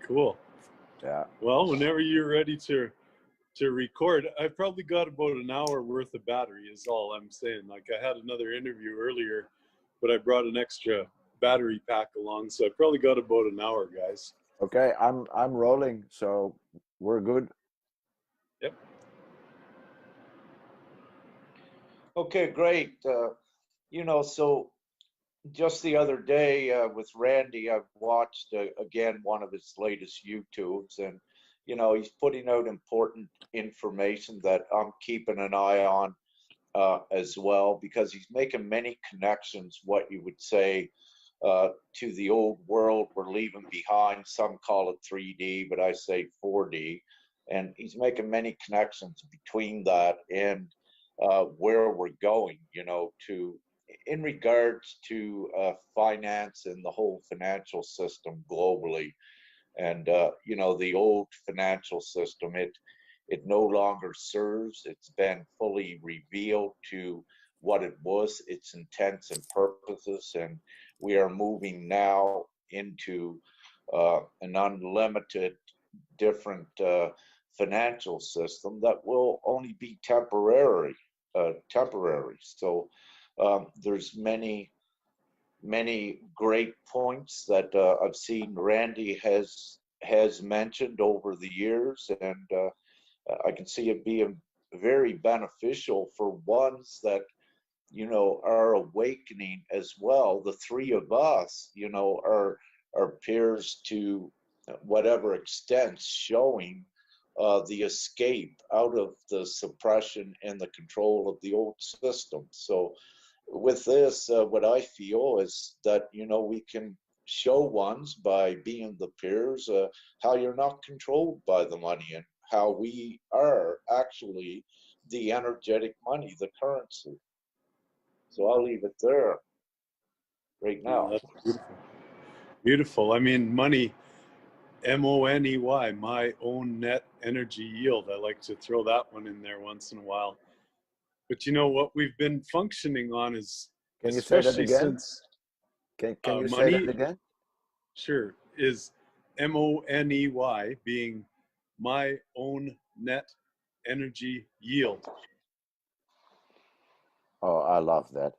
Cool. Yeah. Well, whenever you're ready to record, I've probably got about an hour worth of battery is all I'm saying. Like I had another interview earlier, but I brought an extra battery pack along, so I probably got about an hour, guys. Okay, I'm rolling, so we're good. Yep. Okay, great. So just the other day with Randy, I've watched again one of his latest YouTubes, and he's putting out important information that I'm keeping an eye on as well, because he's making many connections, what you would say, to the old world we're leaving behind. Some call it 3D, but I say 4D. And he's making many connections between that and where we're going, in regards to finance and the whole financial system globally. And, the old financial system, it no longer serves. It's been fully revealed to what it was, its intents and purposes. And we are moving now into an unlimited different financial system that will only be temporary. So there's many great points that I've seen Randy has mentioned over the years, and I can see it being very beneficial for ones that are awakening as well. The three of us, are peers to whatever extent, showing the escape out of the suppression and the control of the old system. So with this, what I feel is that, we can show ones by being the peers how you're not controlled by the money, and how we are actually the energetic money, the currency. So I'll leave it there right now. That's beautiful. Beautiful. I mean, money, MONEY, my own net energy yield. I like to throw that one in there once in a while. But what we've been functioning on is, can you say that again? Since, can you money, say that again? Sure. Is MONEY being my own net energy yield. Oh, I love that.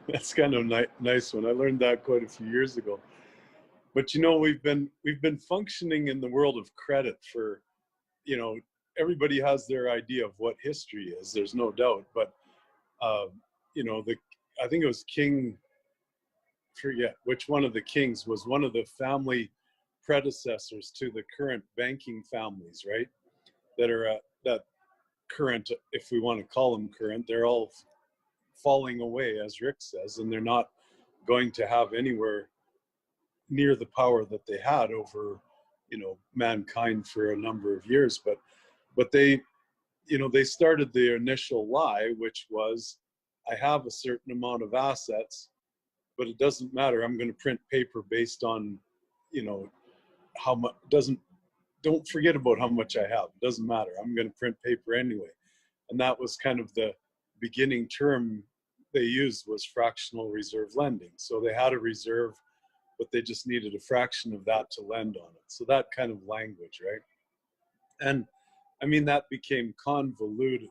That's kind of nice one. I learned that quite a few years ago. But we've been functioning in the world of credit for, everybody has their idea of what history is. There's no doubt. But I think it was forget which one of the kings was one of the family predecessors to the current banking families, right? That current, if we want to call them current, they're all falling away, as Rick says, and they're not going to have anywhere near the power that they had over, mankind for a number of years. But they, they started the initial lie, which was, I have a certain amount of assets, but it doesn't matter. I'm going to print paper based on, how much. Don't forget about how much I have. It doesn't matter. I'm going to print paper anyway. And that was kind of the beginning term they used, was fractional reserve lending. So they had a reserve, but they just needed a fraction of that to lend on it. So that kind of language, right? And I mean, that became convoluted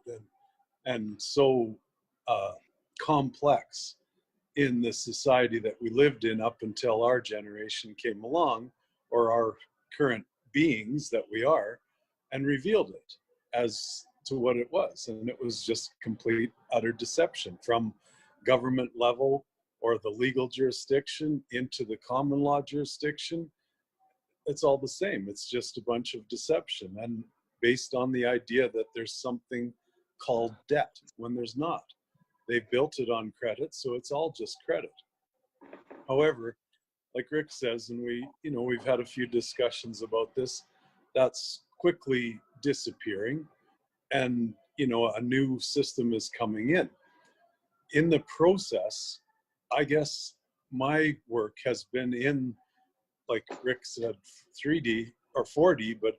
and so complex in the society that we lived in up until our generation came along, or our current beings that we are, and revealed it as to what it was. And it was just complete, utter deception from government level or the legal jurisdiction into the common law jurisdiction. It's all the same. It's just a bunch of deception, and based on the idea that there's something called debt when there's not. They built it on credit, so it's all just credit. However, like Rick says, and we've had a few discussions about this, that's quickly disappearing, and a new system is coming in. In the process, I guess my work has been in, like Rick said, 3D or 4D, but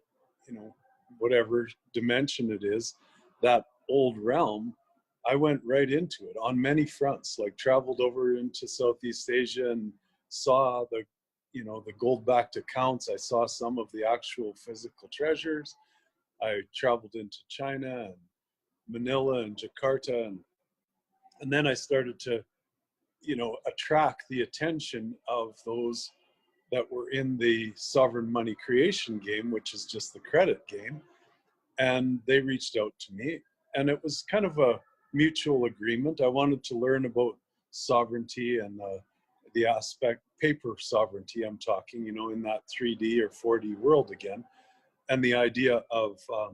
whatever dimension it is, that old realm, I went right into it on many fronts, like traveled over into Southeast Asia and saw the you know, the gold-backed accounts. I saw some of the actual physical treasures. I traveled into China and Manila and Jakarta, and then I started to, you know, attract the attention of those that were in the sovereign money creation game, which is just the credit game. And they reached out to me, and it was kind of a mutual agreement. I wanted to learn about sovereignty and the aspect, paper sovereignty I'm talking, you know, in that 3D or 4D world again, and the idea of uh,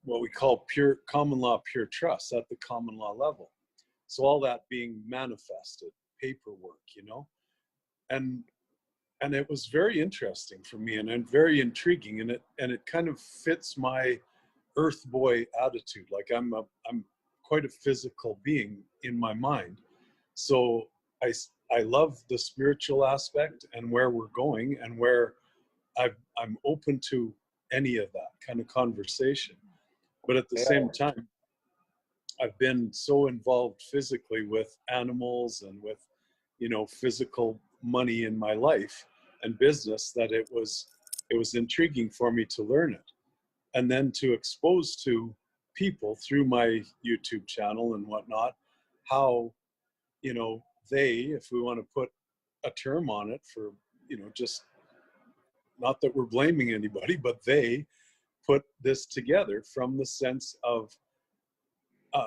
what we call pure common law, pure trust at the common law level. So all that being manifested, paperwork, you know, and it was very interesting for me and very intriguing, and it kind of fits my earth boy attitude. Like I'm quite a physical being in my mind, so I love the spiritual aspect and where we're going, and where I'm open to any of that kind of conversation. But at the Yeah. same time, I've been so involved physically with animals and with, you know, physical money in my life and business, that it was intriguing for me to learn it, and then to expose to people through my YouTube channel and whatnot, how, you know, they, if we want to put a term on it for, you know, just not that we're blaming anybody, but they put this together from the sense of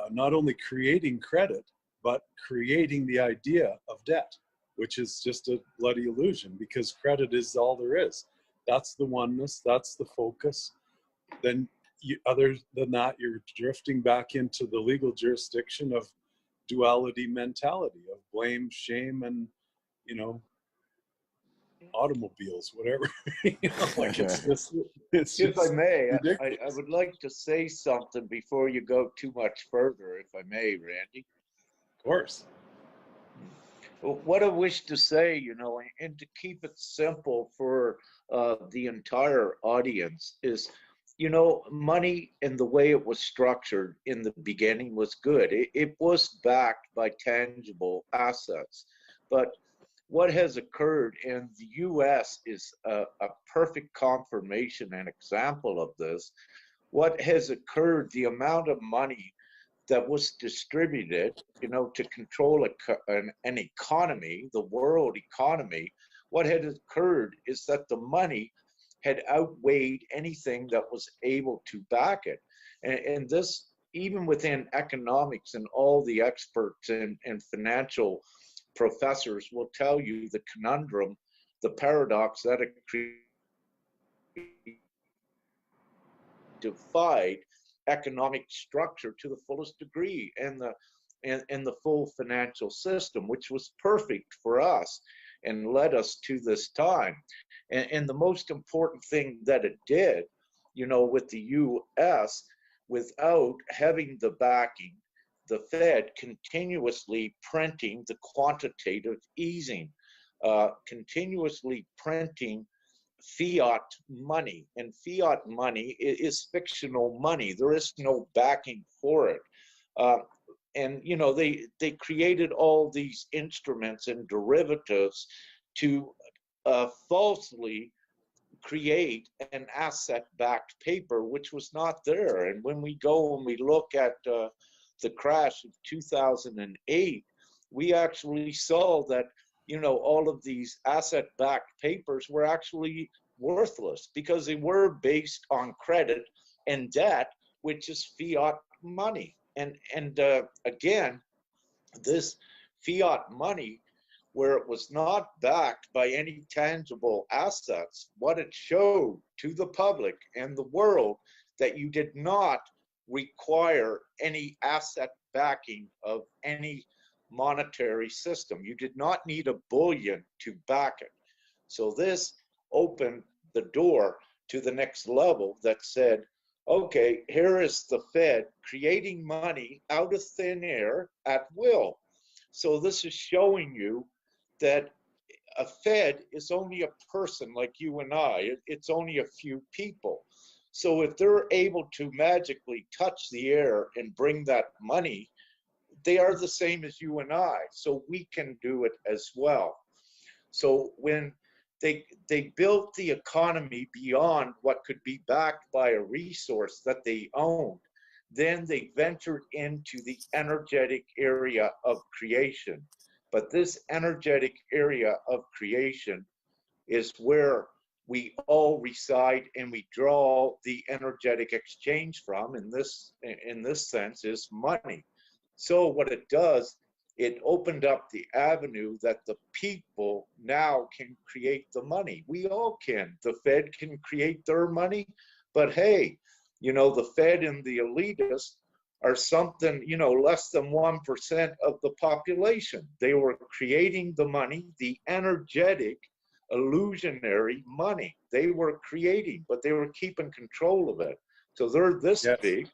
not only creating credit, but creating the idea of debt, which is just a bloody illusion, because credit is all there is. That's the oneness, that's the focus. Then other than that, you're drifting back into the legal jurisdiction of duality mentality, of blame, shame, and, you know, automobiles, whatever. You know, like it's If I just may, I ridiculous. would like to say something before you go too much further, if I may, Randy. Of course. What I wish to say, you know, and to keep it simple for the entire audience is, you know, money and the way it was structured in the beginning was good. It was backed by tangible assets. But what has occurred, and the US is a perfect confirmation and example of this, what has occurred, the amount of money that was distributed, you know, to control an economy, the world economy, what had occurred is that the money had outweighed anything that was able to back it. And this, even within economics, and all the experts and financial professors will tell you the conundrum, the paradox that it defied economic structure to the fullest degree, and the full financial system, which was perfect for us and led us to this time. And the most important thing that it did, you know, with the US, without having the backing, the Fed continuously printing the quantitative easing, continuously printing fiat money, and fiat money is fictional money. There is no backing for it. And you know, they created all these instruments and derivatives to falsely create an asset-backed paper, which was not there. And when we go and we look at the crash of 2008, we actually saw that, you know, all of these asset-backed papers were actually worthless because they were based on credit and debt, which is fiat money. And again, this fiat money, where it was not backed by any tangible assets, what it showed to the public and the world, that you did not require any asset backing of any monetary system. You did not need a bullion to back it. So this opened the door to the next level that said, okay, here is the Fed creating money out of thin air at will. So this is showing you that a Fed is only a person like you and I. It's only a few people. So if they're able to magically touch the air and bring that money, they are the same as you and I. So we can do it as well. So when they built the economy beyond what could be backed by a resource that they owned, then they ventured into the energetic area of creation. But this energetic area of creation is where we all reside and we draw the energetic exchange from. In this sense is money. So what it does, it opened up the avenue that the people now can create the money. We all can. The Fed can create their money, but hey, the Fed and the elitists are something, less than 1% of the population. They were creating the money, the energetic, illusionary money. They were creating, but they were keeping control of it. So they're this big,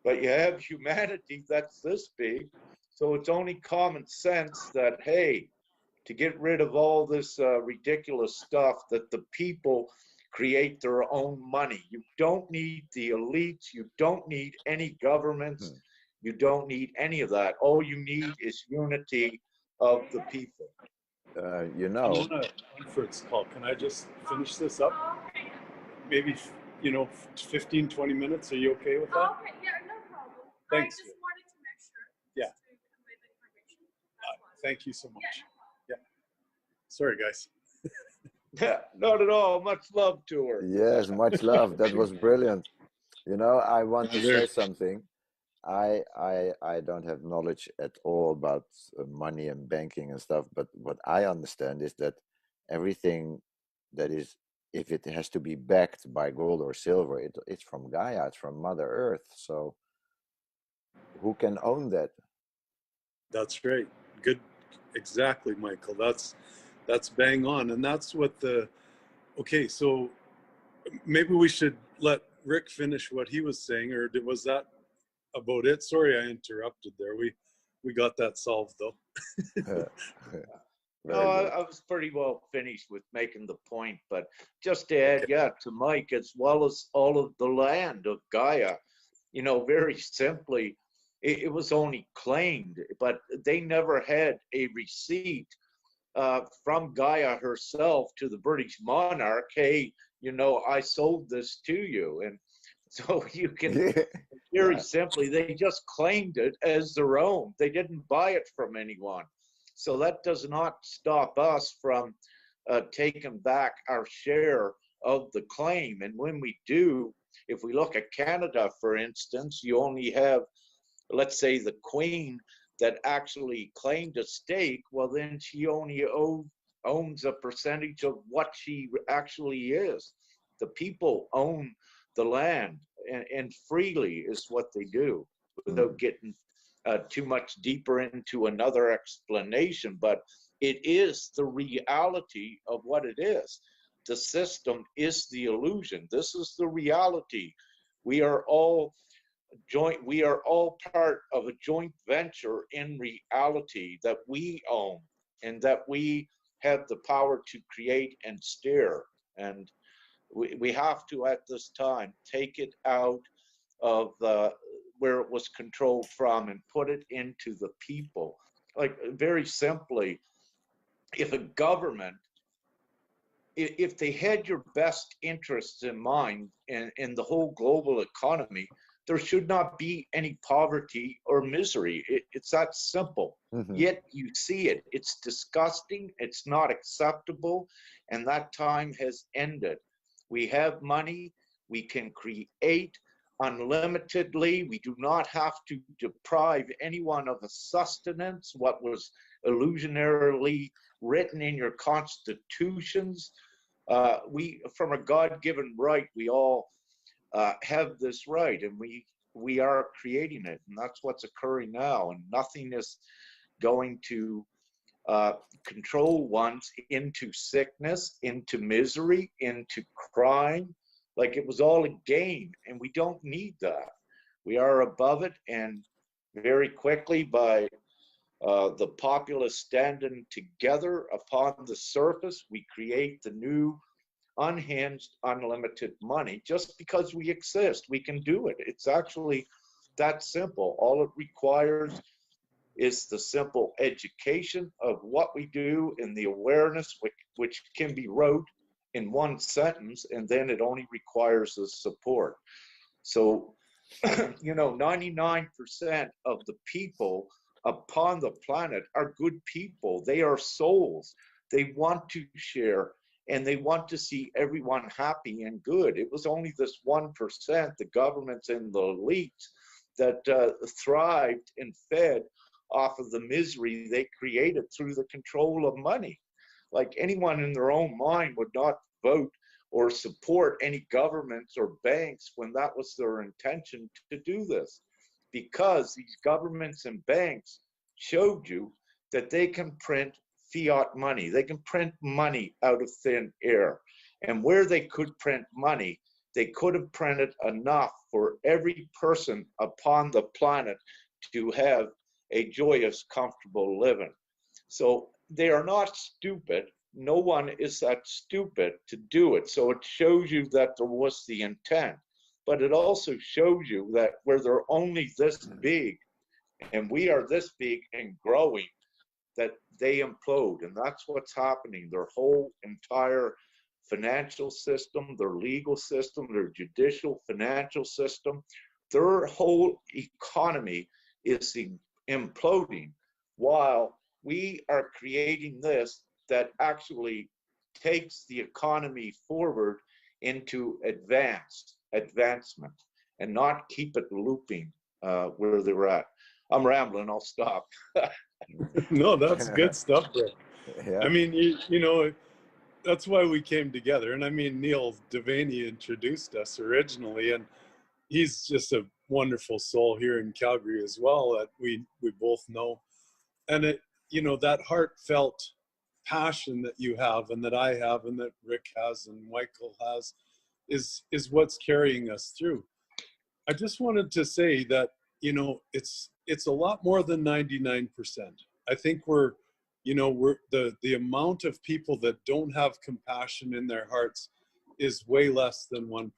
but you have humanity that's this big. So it's only common sense that, hey, to get rid of all this ridiculous stuff, that the people create their own money. You don't need the elites. You don't need any governments. You don't need any of that. All you need is unity of the people. You know. I'm on a conference call. Can I just finish this up? Maybe, 15, 20 minutes. Are you okay with that? Oh, okay, yeah, no problem. Thanks. I just wanted to make sure. Yeah. To convey the information. Thank you so much. Yeah, no problem. Yeah. Sorry, guys. Yeah, not at all. Much love to her. Yes, much love. That was brilliant. I want to say something. I don't have knowledge at all about money and banking and stuff, but what I understand is that everything that is, if it has to be backed by gold or silver, it's from Gaia, it's from Mother Earth. So who can own that? That's right. Good. Exactly, Michael. That's bang on. And that's what okay, so maybe we should let Rick finish what he was saying, or was that about it? Sorry, I interrupted there. We got that solved though. No, I was pretty well finished with making the point, but just to add, to Mike, as well as all of the land of Gaia, very simply, it was only claimed, but they never had a receipt from Gaia herself to the British monarch. Hey, I sold this to you. And so you can very simply, they just claimed it as their own. They didn't buy it from anyone. So that does not stop us from taking back our share of the claim. And when we do, if we look at Canada, for instance, you only have, let's say, the Queen that actually claimed a stake. Well, then she only owns a percentage of what she actually is. The people own the land, and freely is what they do, without getting too much deeper into another explanation. But it is the reality of what it is. The system is the illusion. This is the reality. We are all part of a joint venture in reality that we own and that we have the power to create and steer. And we have to, at this time, take it out of where it was controlled from and put it into the people. Like, very simply, if a government, if they had your best interests in mind in the whole global economy, there should not be any poverty or misery. It's that simple. Yet you see it. It's disgusting. It's not acceptable. And that time has ended. We have money. We can create unlimitedly. We do not have to deprive anyone of a sustenance, what was illusionarily written in your constitutions. From a God-given right, we all have this right, and we are creating it, and that's what's occurring now. And nothing is going to control ones into sickness, into misery, into crime. Like, it was all a game, and we don't need that. We are above it, and very quickly, by the populace standing together upon the surface, we create the new unhinged, unlimited money. Just because we exist, we can do it. It's actually that simple. All it requires is the simple education of what we do and the awareness, which can be wrote in one sentence, and then it only requires the support. So, 99% of the people upon the planet are good people. They are souls. They want to share and they want to see everyone happy and good. It was only this 1%, the governments and the elites, that thrived and fed off of the misery they created through the control of money. Like, anyone in their own mind would not vote or support any governments or banks when that was their intention to do this, because these governments and banks showed you that they can print fiat money. They can print money out of thin air. And where they could print money, they could have printed enough for every person upon the planet to have a joyous, comfortable living. So they are not stupid. No one is that stupid to do it. So it shows you that there was the intent, but it also shows you that where they're only this big and we are this big and growing, that they implode. And that's what's happening. Their whole entire financial system, their legal system, their judicial financial system, their whole economy is imploding, while we are creating this that actually takes the economy forward into advancement, and not keep it looping where they're at. I'm rambling, I'll stop. No, that's good stuff, Rick. Yeah. I mean, you know, that's why we came together. And I mean, Neil Devaney introduced us originally, and he's just a wonderful soul here in Calgary as well, that we both know. And it, you know, that heartfelt passion that you have and that I have and that Rick has and Michael has is what's carrying us through. I just wanted to say that, you know, it's a lot more than 99%. I think we're the amount of people that don't have compassion in their hearts is way less than 1%.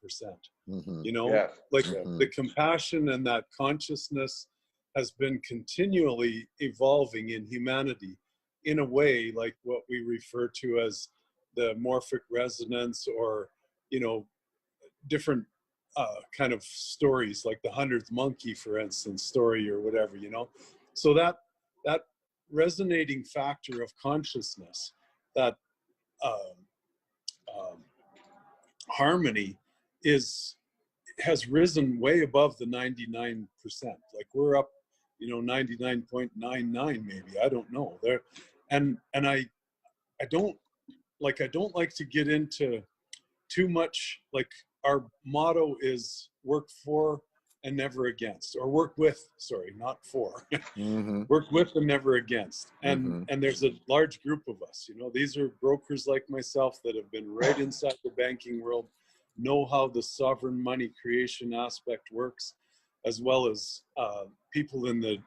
Mm-hmm. You know, Yeah. like Mm-hmm. the compassion and that consciousness has been continually evolving in humanity in a way like what we refer to as the morphic resonance, or, you know, different kind of stories, like the 100th monkey, for instance, story or whatever, you know. So that resonating factor of consciousness, that harmony has risen way above the 99%. Like, we're up, you know, 99.99 maybe, I don't know there. And I don't like to get into too much. Like, our motto is work for and never against, or work with, sorry, not for. Mm-hmm. Work with and never against. And Mm-hmm. and there's a large group of us, you know, these are brokers like myself that have been right inside the banking world, know how the sovereign money creation aspect works, as well as people in the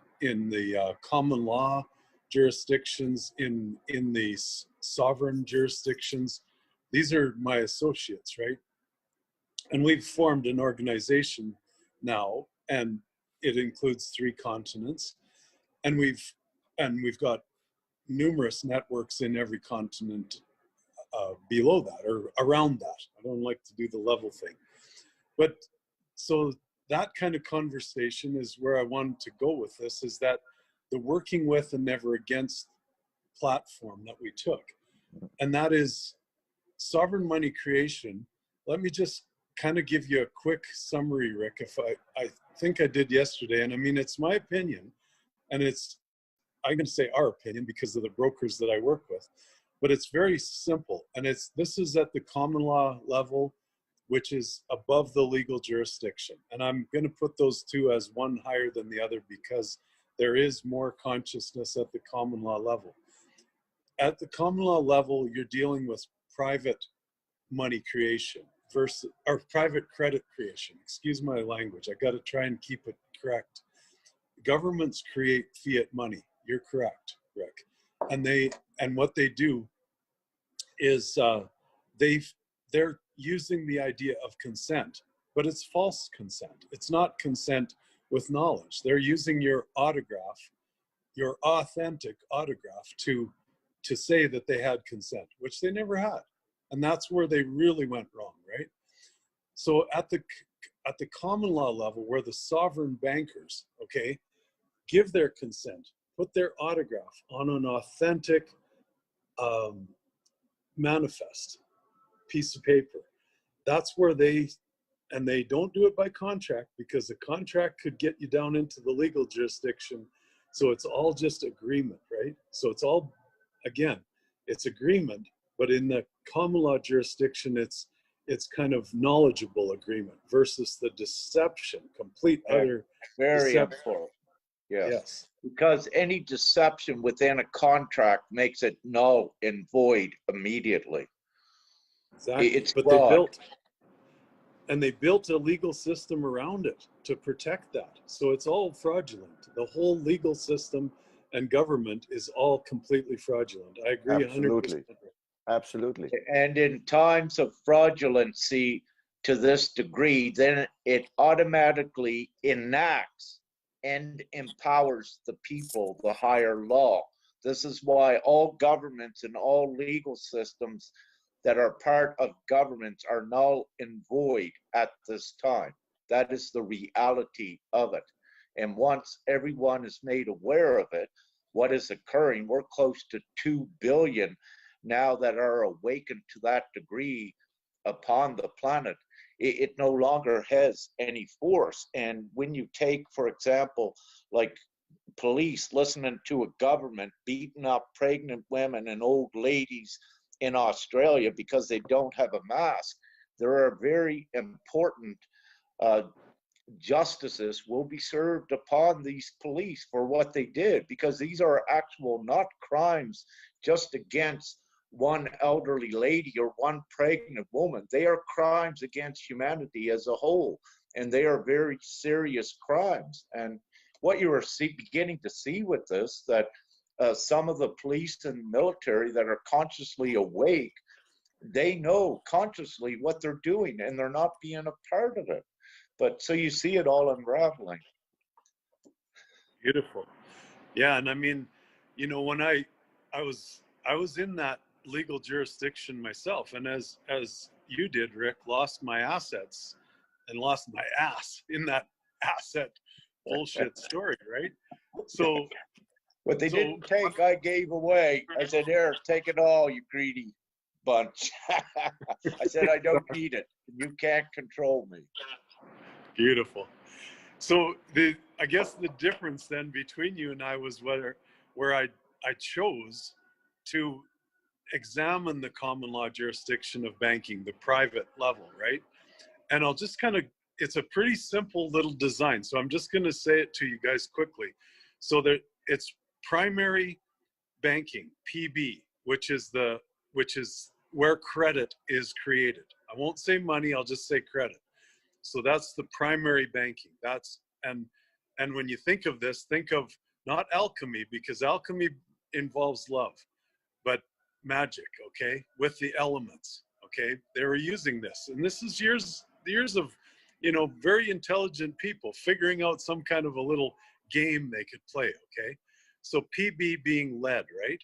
common law jurisdictions, in the sovereign jurisdictions. These are my associates, right? And we've formed an organization now, and it includes 3 continents, and we've got numerous networks in every continent below that or around that. I don't like to do the level thing, but so that kind of conversation is where I wanted to go with this, is that the working with and never against platform that we took, and that is sovereign money creation. Let me just kind of give you a quick summary, Rick, if I think I did yesterday. And I mean, it's my opinion, and I'm going to say our opinion because of the brokers that I work with, but it's very simple. And this is at the common law level, which is above the legal jurisdiction. And I'm going to put those two as one higher than the other because there is more consciousness at the common law level. At the common law level, you're dealing with private money creation versus, or private credit creation. Excuse my language. I got to try and keep it correct. Governments create fiat money. You're correct, Rick. And what they do is they're using the idea of consent, but it's false consent. It's not consent with knowledge. They're using your autograph your authentic autograph to say that they had consent, which they never had. And that's where they really went wrong, right? So at the common law level, where the sovereign bankers, okay, give their consent, put their autograph on an authentic manifest piece of paper, that's where they don't do it by contract, because the contract could get you down into the legal jurisdiction. So it's all just agreement, right? So it's all, again, it's agreement, but in the common law jurisdiction, it's kind of knowledgeable agreement versus the deception, complete other Very deception. important. Yes. Yes. Because any deception within a contract makes it null and void immediately. Exactly. It's But fraud. they built a legal system around it to protect that. So it's all fraudulent. The whole legal system and government is all completely fraudulent. I agree 100%. Absolutely. And in times of fraudulency to this degree, then it automatically enacts and empowers the people, the higher law. This is why all governments and all legal systems that are part of governments are null and void at this time. That is the reality of it. And once everyone is made aware of it, what is occurring, we're close to 2 billion now that are awakened to that degree upon the planet. It no longer has any force. And when you take, for example, like police listening to a government beating up pregnant women and old ladies in Australia because they don't have a mask, there are very important justices will be served upon these police for what they did, because these are actual not crimes just against one elderly lady or one pregnant woman. They are crimes against humanity as a whole, and they are very serious crimes. And what you are beginning to see with this, that some of the police and military that are consciously awake, they know consciously what they're doing, and they're not being a part of it. But so you see it all unraveling. Beautiful. Yeah, and I mean, you know, when I was in that legal jurisdiction myself, and as you did, Rick, lost my assets and lost my ass in that asset bullshit story, right? So what they didn't take, I gave away. I said, "Here, take it all, you greedy bunch." I said, "I don't need it. You can't control me." Beautiful. So I guess the difference then between you and I was where I chose to examine the common law jurisdiction of banking, the private level, right? And I'll just kind of, it's a pretty simple little design. So I'm just going to say it to you guys quickly. So that it's primary banking, PB, which is where credit is created. I won't say money, I'll just say credit. So that's the primary banking. And when you think of this, think of not alchemy, because alchemy involves love, but magic, okay, with the elements, okay? They were using this, and this is years of, you know, very intelligent people figuring out some kind of a little game they could play, okay? So PB being lead, right?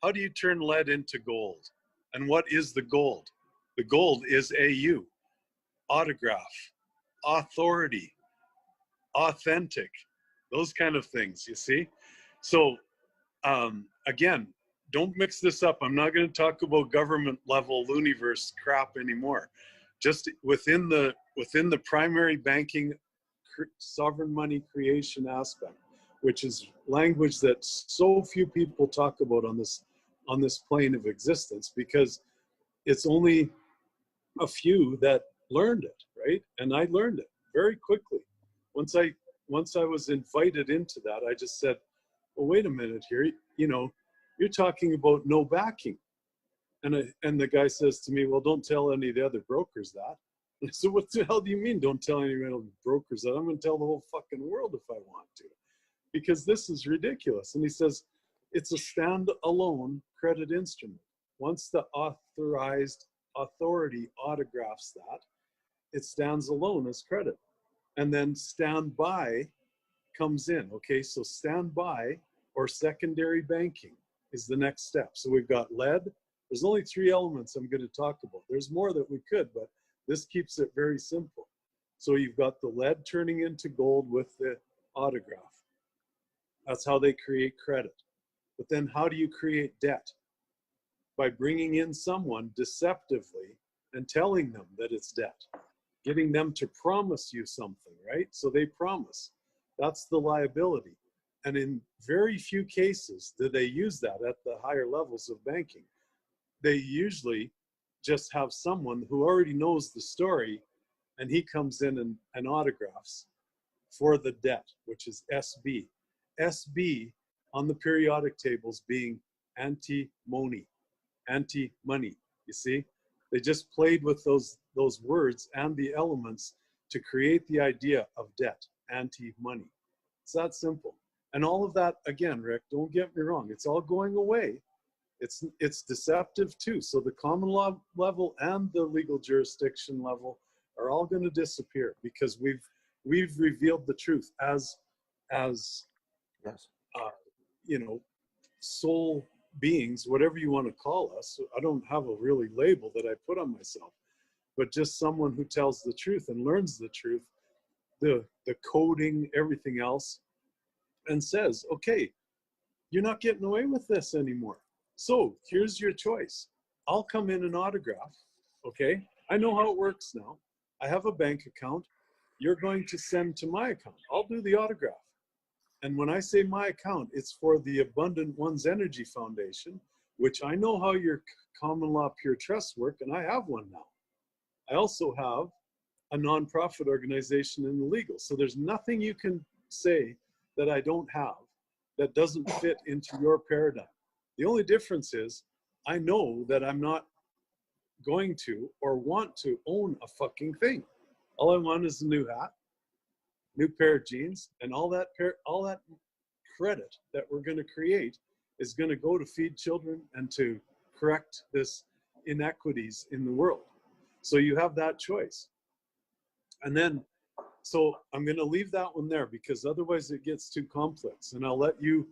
How do you turn lead into gold? And what is the gold? The gold is AU, autograph, authority, authentic, those kind of things, you see? So again, don't mix this up. I'm not going to talk about government level Looniverse crap anymore. Just within the primary banking sovereign money creation aspect, which is language that so few people talk about on this plane of existence, because it's only a few that learned it, right? And I learned it very quickly. Once I was invited into that, I just said, well, wait a minute here, you know, you're talking about no backing. And the guy says to me, well, don't tell any of the other brokers that. And I said, what the hell do you mean, don't tell any of the brokers that? I'm going to tell the whole fucking world if I want to, because this is ridiculous. And he says, it's a standalone credit instrument. Once the authorized authority autographs that, it stands alone as credit. And then standby comes in, okay? So standby or secondary banking is the next step. So we've got lead. There's only 3 elements I'm going to talk about. There's more that we could, but this keeps it very simple. So you've got the lead turning into gold with the autograph. That's how they create credit. But then how do you create debt? By bringing in someone deceptively and telling them that it's debt, getting them to promise you something, right? So they promise. That's the liability. And in very few cases do they use that at the higher levels of banking. They usually just have someone who already knows the story, and he comes in and autographs for the debt, which is SB. SB on the periodic tables being anti-money, anti-money, you see? They just played with those words and the elements to create the idea of debt, anti-money. It's that simple. And all of that, again, Rick, don't get me wrong, it's all going away. It's deceptive too. So the common law level and the legal jurisdiction level are all going to disappear because we've revealed the truth as Yes. You know, soul beings, whatever you want to call us. I don't have a really label that I put on myself, but just someone who tells the truth and learns the truth, the coding, everything else, and says, okay, you're not getting away with this anymore. So here's your choice. I'll come in and autograph, okay? I know how it works now. I have a bank account. You're going to send to my account. I'll do the autograph. And when I say my account, it's for the Abundant One's Energy Foundation, which I know how your common law pure trusts work, and I have one now. I also have a nonprofit organization in the legal. So there's nothing you can say that I don't have that doesn't fit into your paradigm. The only difference is I know that I'm not going to or want to own a fucking thing. All I want is a new hat, new pair of jeans, and all that credit that we're going to create is going to go to feed children and to correct this inequities in the world. So you have that choice. And then, so I'm going to leave that one there because otherwise it gets too complex. And I'll let you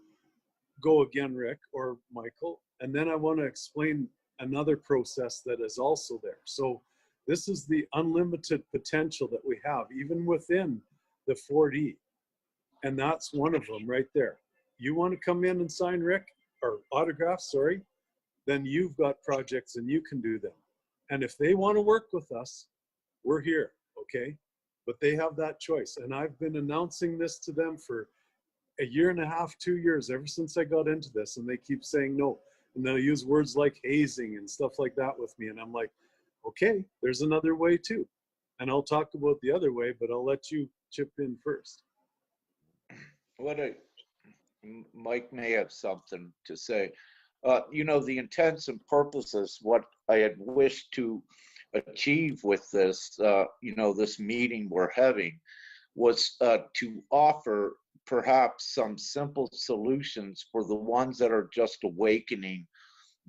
go again, Rick or Michael. And then I want to explain another process that is also there. So this is the unlimited potential that we have, even within the 4D. And that's one of them right there. You want to come in and sign, Rick, or autograph, sorry, then you've got projects and you can do them. And if they want to work with us, we're here, okay? But they have that choice. And I've been announcing this to them for a year and a half, 2 years, ever since I got into this, and they keep saying no. And they'll use words like hazing and stuff like that with me. And I'm like, okay, there's another way too. And I'll talk about the other way, but I'll let you chip in first. Mike may have something to say. You know, the intents and purposes, what I had wished to achieve with this, you know, this meeting we're having was to offer perhaps some simple solutions for the ones that are just awakening,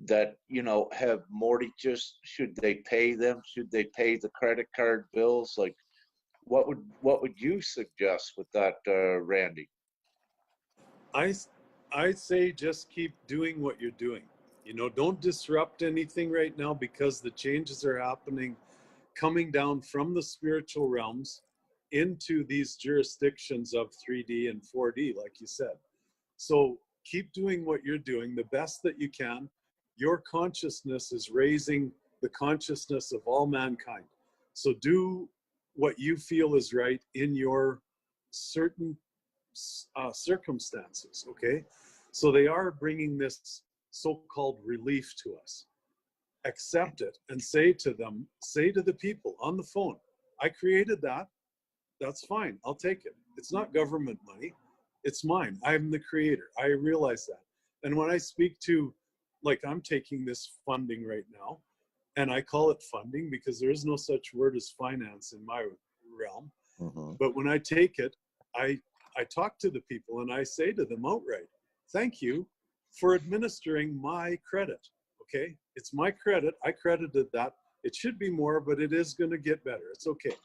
that, you know, have mortgages. Should they pay them? Should they pay the credit card bills? Like, what would you suggest with that, Randy? I say just keep doing what you're doing. You know, don't disrupt anything right now because the changes are happening, coming down from the spiritual realms into these jurisdictions of 3D and 4D, like you said. So keep doing what you're doing the best that you can. Your consciousness is raising the consciousness of all mankind. So do what you feel is right in your certain circumstances, okay? So they are bringing this so-called relief to us. Accept it and say to them, say to the people on the phone, I created that. That's fine. I'll take it. It's not government money. It's mine. I'm the creator. I realize that. And when I speak to, like, I'm taking this funding right now, and I call it funding because there is no such word as finance in my realm. Mm-hmm. But when I take it, I talk to the people and I say to them outright, thank you for administering my credit. Okay, it's my credit. I credited that. It should be more, but it is going to get better. It's okay.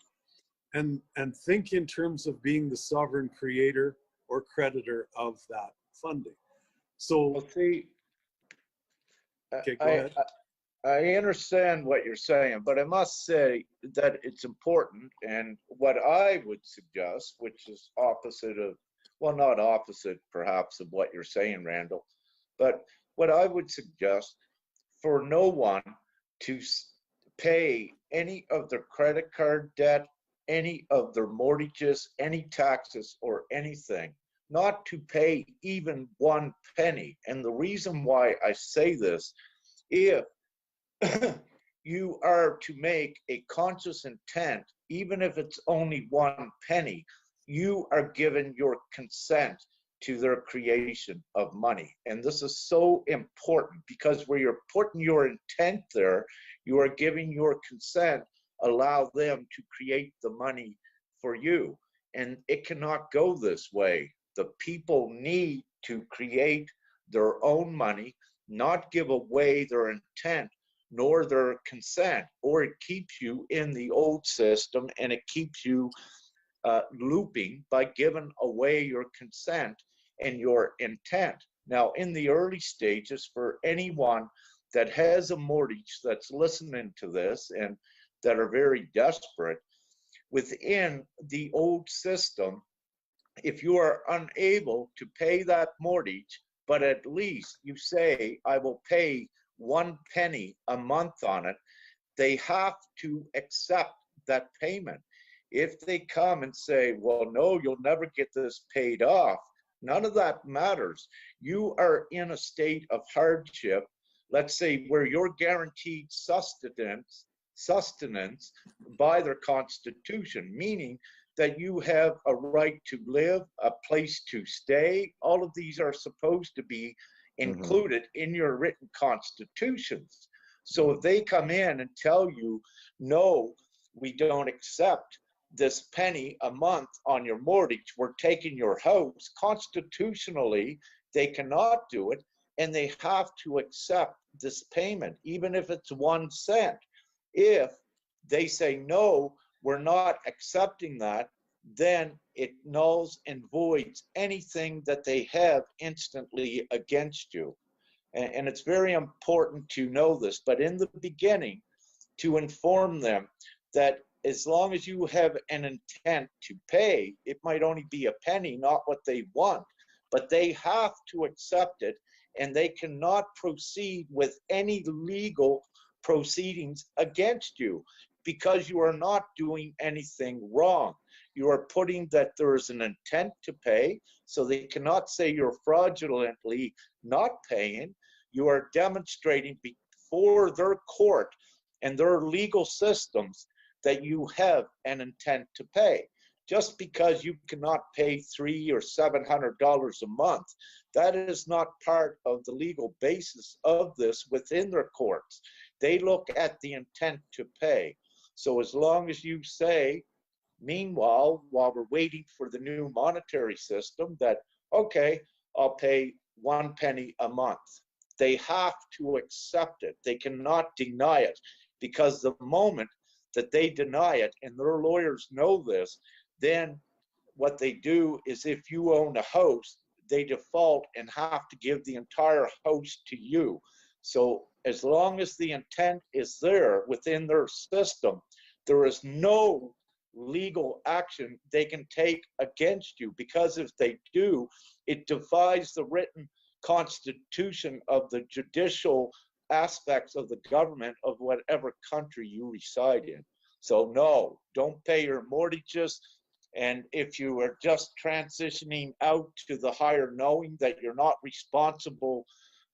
And think in terms of being the sovereign creator or creditor of that funding. So, Well, see, okay, go I, ahead. I understand what you're saying, but I must say that it's important. And what I would suggest, which is opposite of, well, not opposite perhaps of what you're saying, Randall, but what I would suggest for no one to pay any of their credit card debt, any of their mortgages, any taxes, or anything, not to pay even one penny. And the reason why I say this, if you are to make a conscious intent, even if it's only one penny, you are given your consent to their creation of money. And this is so important because where you're putting your intent there, you are giving your consent, allow them to create the money for you. And it cannot go this way. The people need to create their own money, not give away their intent nor their consent, or it keeps you in the old system and it keeps you looping by giving away your consent and your intent. Now, in the early stages, for anyone that has a mortgage that's listening to this and that are very desperate, within the old system, if you are unable to pay that mortgage, but at least you say, I will pay 1 penny a month on it, they have to accept that payment. If they come and say, well, no, you'll never get this paid off, none of that matters. You are in a state of hardship, let's say where you're guaranteed sustenance by their constitution, meaning that you have a right to live, a place to stay. All of these are supposed to be included in your written constitutions. So if they come in and tell you, no, we don't accept this penny a month on your mortgage, we're taking your house, constitutionally, they cannot do it, and they have to accept this payment, even if it's 1 cent. If they say, no, we're not accepting that, then it nulls and voids anything that they have instantly against you. And it's very important to know this, but in the beginning, to inform them that as long as you have an intent to pay, it might only be a penny, not what they want, but they have to accept it, and they cannot proceed with any legal proceedings against you because you are not doing anything wrong. You are putting that there is an intent to pay, so they cannot say you're fraudulently not paying. You are demonstrating before their court and their legal systems that you have an intent to pay. Just because you cannot pay $300 or $700 a month, that is not part of the legal basis of this within their courts. They look at the intent to pay. So as long as you say, meanwhile, while we're waiting for the new monetary system, that, okay, I'll pay 1 penny a month. They have to accept it. They cannot deny it, because the moment that they deny it, and their lawyers know this, then what they do is, if you own a house, they default and have to give the entire house to you. So as long as the intent is there within their system, there is no legal action they can take against you, because if they do, it defies the written constitution of the judicial aspects of the government of whatever country you reside in. So no, don't pay your mortgages. And if you are just transitioning out to the higher knowing that you're not responsible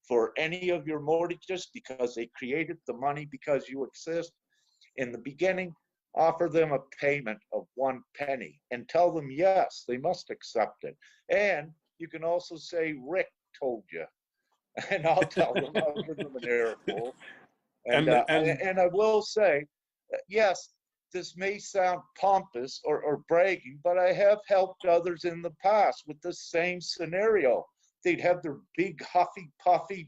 for any of your mortgages because they created the money because you exist, in the beginning, offer them a payment of 1 penny and tell them, yes, they must accept it. And you can also say, Rick told you, and I'll tell them, I'll give them an earful. And I will say, yes, this may sound pompous or bragging, but I have helped others in the past with the same scenario. They'd have their big, huffy, puffy,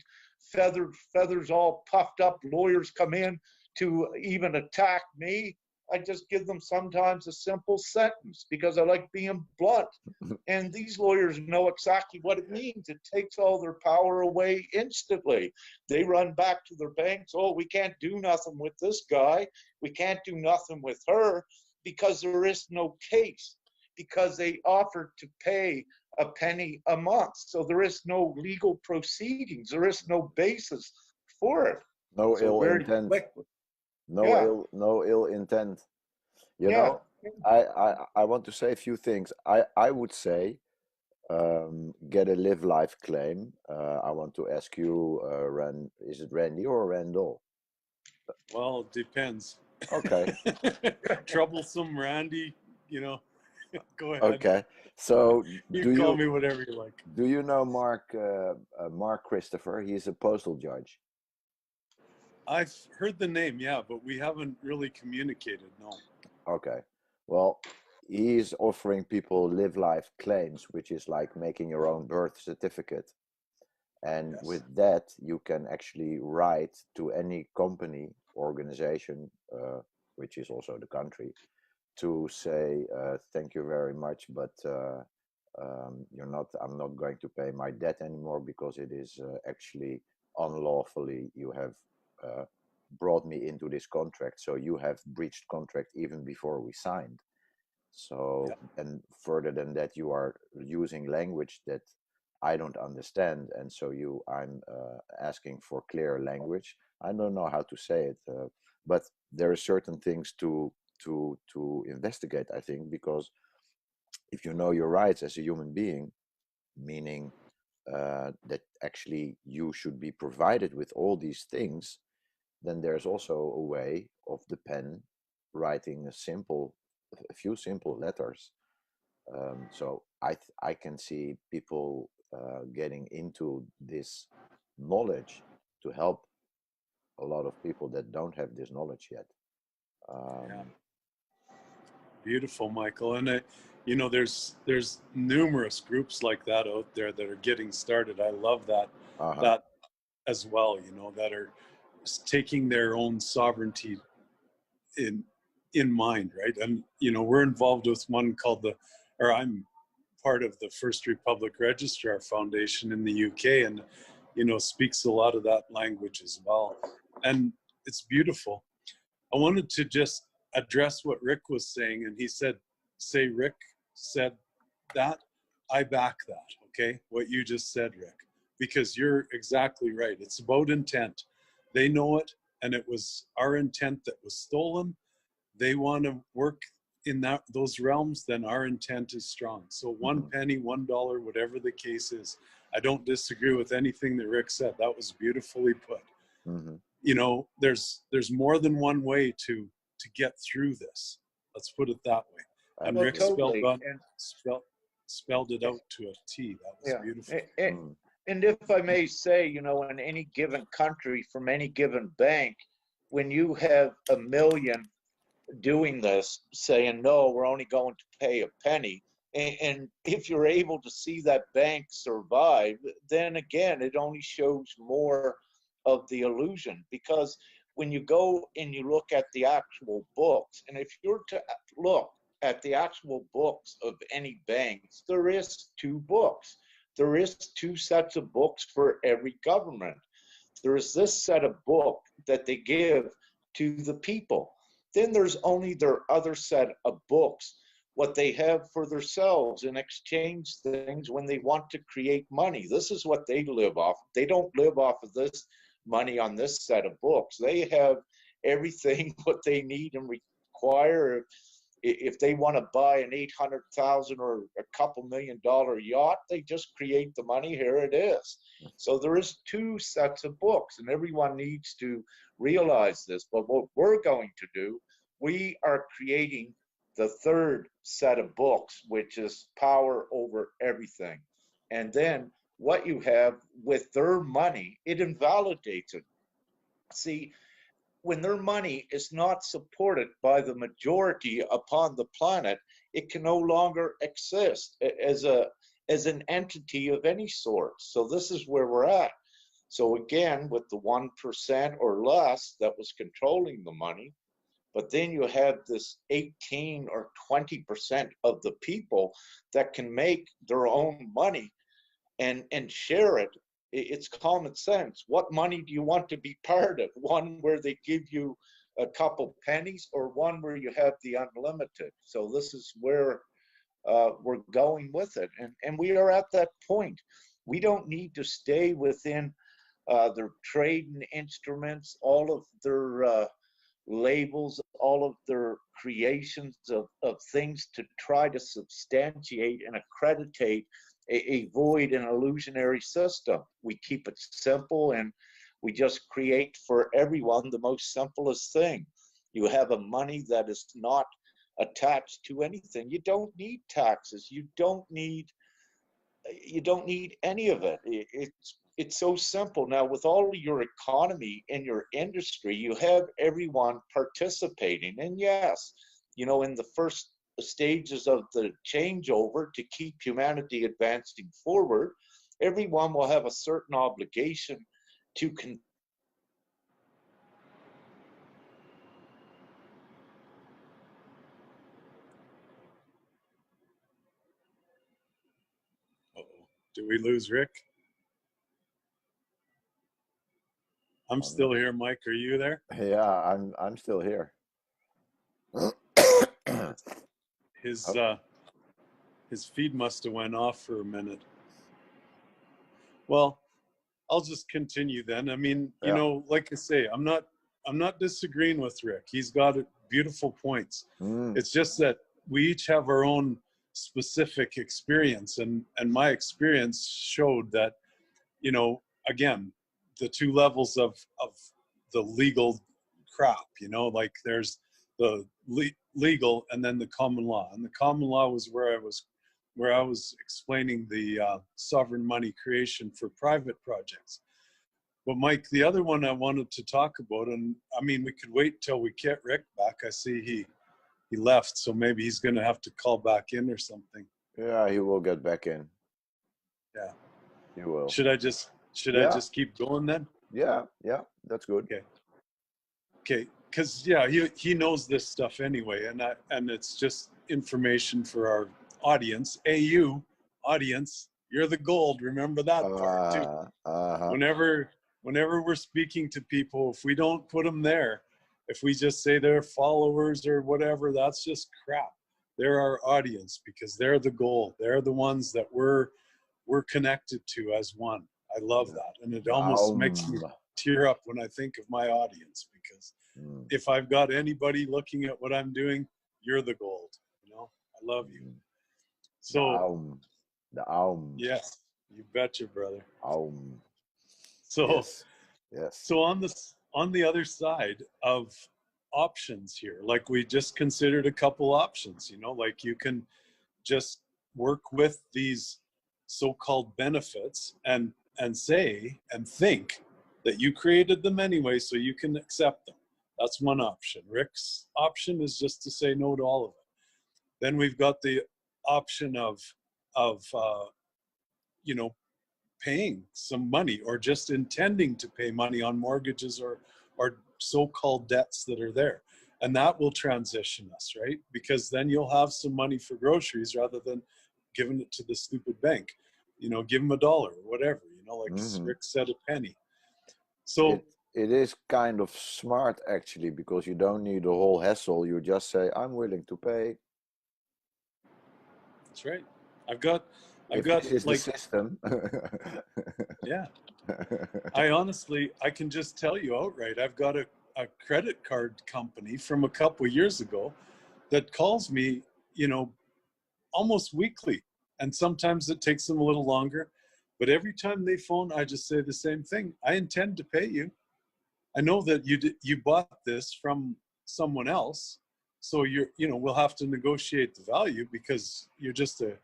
feathers all puffed up lawyers come in to even attack me. I just give them sometimes a simple sentence because I like being blunt. And these lawyers know exactly what it means. It takes all their power away instantly. They run back to their banks. Oh, we can't do nothing with this guy. We can't do nothing with her because there is no case, because they offered to pay a penny a month. So there is no legal proceedings. There is no basis for it. No So ill very intent. quickly. No Yeah. no ill intent. You Yeah. know, I want to say a few things. I would say get a live life claim. I want to ask you, is it Randy or Randall? Well, it depends. Okay. Troublesome Randy, you know. Go ahead. Okay. So You call me whatever you like. do you know Mark Christopher? He's a postal judge. I've heard the name, yeah, but we haven't really communicated, no. Okay. Well, he's offering people live life claims, which is like making your own birth certificate. And Yes. with that, you can actually write to any company, organization, which is also the country, to say, thank you very much, but I'm not going to pay my debt anymore because it is actually unlawfully you have brought me into this contract. So you have breached contract even before we signed. So, Yeah. and further than that, you are using language that I don't understand. And so I'm asking for clear language. I don't know how to say it, but there are certain things to investigate, I think, because if you know your rights as a human being, meaning that actually you should be provided with all these things, then there's also a way of the pen writing a few simple letters. So I can see people getting into this knowledge to help a lot of people that don't have this knowledge yet. Yeah. Beautiful, Michael. And you know, there's numerous groups like that out there that are getting started. I love that as well, you know, that are taking their own sovereignty in mind, right? And you know, we're involved with one called I'm part of the First Republic Registrar Foundation in the UK, and you know, speaks a lot of that language as well. And it's beautiful. I wanted to just address what Rick was saying, and he said, Rick said that, I back that, okay? What you just said, Rick, because you're exactly right. It's about intent. They know it, and it was our intent that was stolen. They want to work in those realms, then our intent is strong. So one penny, $1, whatever the case is. I don't disagree with anything that Rick said. That was beautifully put. You know, there's more than one way to get through this. Let's put it that way. And Rick Totally. spelled it out to a T. That was beautiful. And if I may say, you know, in any given country, from any given bank, when you have a million doing this, saying, no, we're only going to pay a penny, and if you're able to see that bank survive, then again, it only shows more of the illusion. Because when you go and you look at the actual books, and if you're to look at the actual books of any banks, there is two books. There is two sets of books for every government. There is this set of book that they give to the people. Then there's only their other set of books, what they have for themselves in exchange things when they want to create money. This is what they live off. They don't live off of this money on this set of books. They have everything what they need and require. If they want to buy an 800,000 or a couple $1 million yacht, they just create the money. Here it is. So there is two sets of books, and everyone needs to realize this. But what we're going to do, we are creating the third set of books, which is power over everything. And then what you have with their money, it invalidates it. See, when their money is not supported by the majority upon the planet, it can no longer exist as an entity of any sort. So this is where we're at. So again, with the 1% or less that was controlling the money, But then you have this 18 or 20% of the people that can make their own money and share it. It's common sense. What money do you want to be part of? One where they give you a couple pennies, or one where you have the unlimited? So this is where we're going with it. And we are at that point. We don't need to stay within their trading instruments, all of their labels, all of their creations of things to try to substantiate and accreditate a void and illusionary system. We keep it simple, and we just create for everyone the most simplest thing. You have a money that is not attached to anything. You don't need taxes. You don't need any of it. It's so simple. Now, with all your economy and your industry, you have everyone participating. And yes, in the first stages of the changeover to keep humanity advancing forward, everyone will have a certain obligation to Uh-oh. Did we lose Rick? I'm still here, Mike. Are you there? Yeah, I'm still here. His feed must have went off for a minute. Well, I'll just continue then. I mean, like I say, I'm not disagreeing with Rick. He's got beautiful points. It's just that we each have our own specific experience, and my experience showed that, again, the two levels of the legal crap, like there's the legal and then the common law. And the common law was where I was explaining the sovereign money creation for private projects. But Mike, the other one I wanted to talk about, and I mean, we could wait till we get Rick back. I see he left, so maybe he's going to have to call back in or something. Yeah, he will get back in. Yeah, he will. Should I just keep going then? Yeah, that's good. Okay, because he knows this stuff anyway, and it's just information for our audience. Audience, you're the gold. Remember that part too. Whenever we're speaking to people, if we don't put them there, if we just say they're followers or whatever, that's just crap. They're our audience because they're the gold. They're the ones that we're connected to as one. I love that, and it almost makes me tear up when I think of my audience, because if I've got anybody looking at what I'm doing, you're the gold. I love you. So yes, you betcha, brother. So yes. So on the other side of options here, like we just considered a couple options, like you can just work with these so-called benefits and say and think that you created them anyway, so you can accept them. That's one option. Rick's option is just to say no to all of it. Then we've got the option of paying some money, or just intending to pay money on mortgages or so-called debts that are there. And that will transition us, right? Because then you'll have some money for groceries rather than giving it to the stupid bank. Give them $1 or whatever, like Rick said, a penny. So it is kind of smart, actually, because you don't need a whole hassle. You just say, I'm willing to pay. That's right. I've got it's like the system. Yeah. I can just tell you outright, I've got a credit card company from a couple of years ago that calls me, almost weekly. And sometimes it takes them a little longer. But every time they phone, I just say the same thing. I intend to pay you. I know that you bought this from someone else. So we'll have to negotiate the value, because you're just a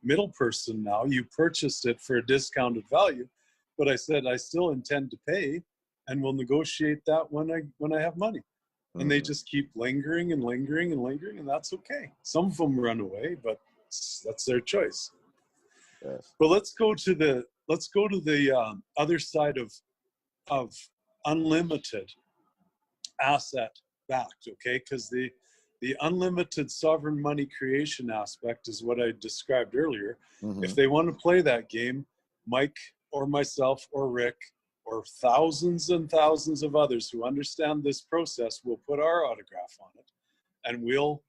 middle person now. You purchased it for a discounted value, but I said I still intend to pay, and we'll negotiate that when I have money. And they just keep lingering and lingering and lingering, and that's okay. Some of them run away, but that's their choice. Yes. But let's go to the other side of unlimited. asset backed, okay? Because the unlimited sovereign money creation aspect is what I described earlier. If they want to play that game, Mike or myself or Rick or thousands and thousands of others who understand this process will put our autograph on it, and we'll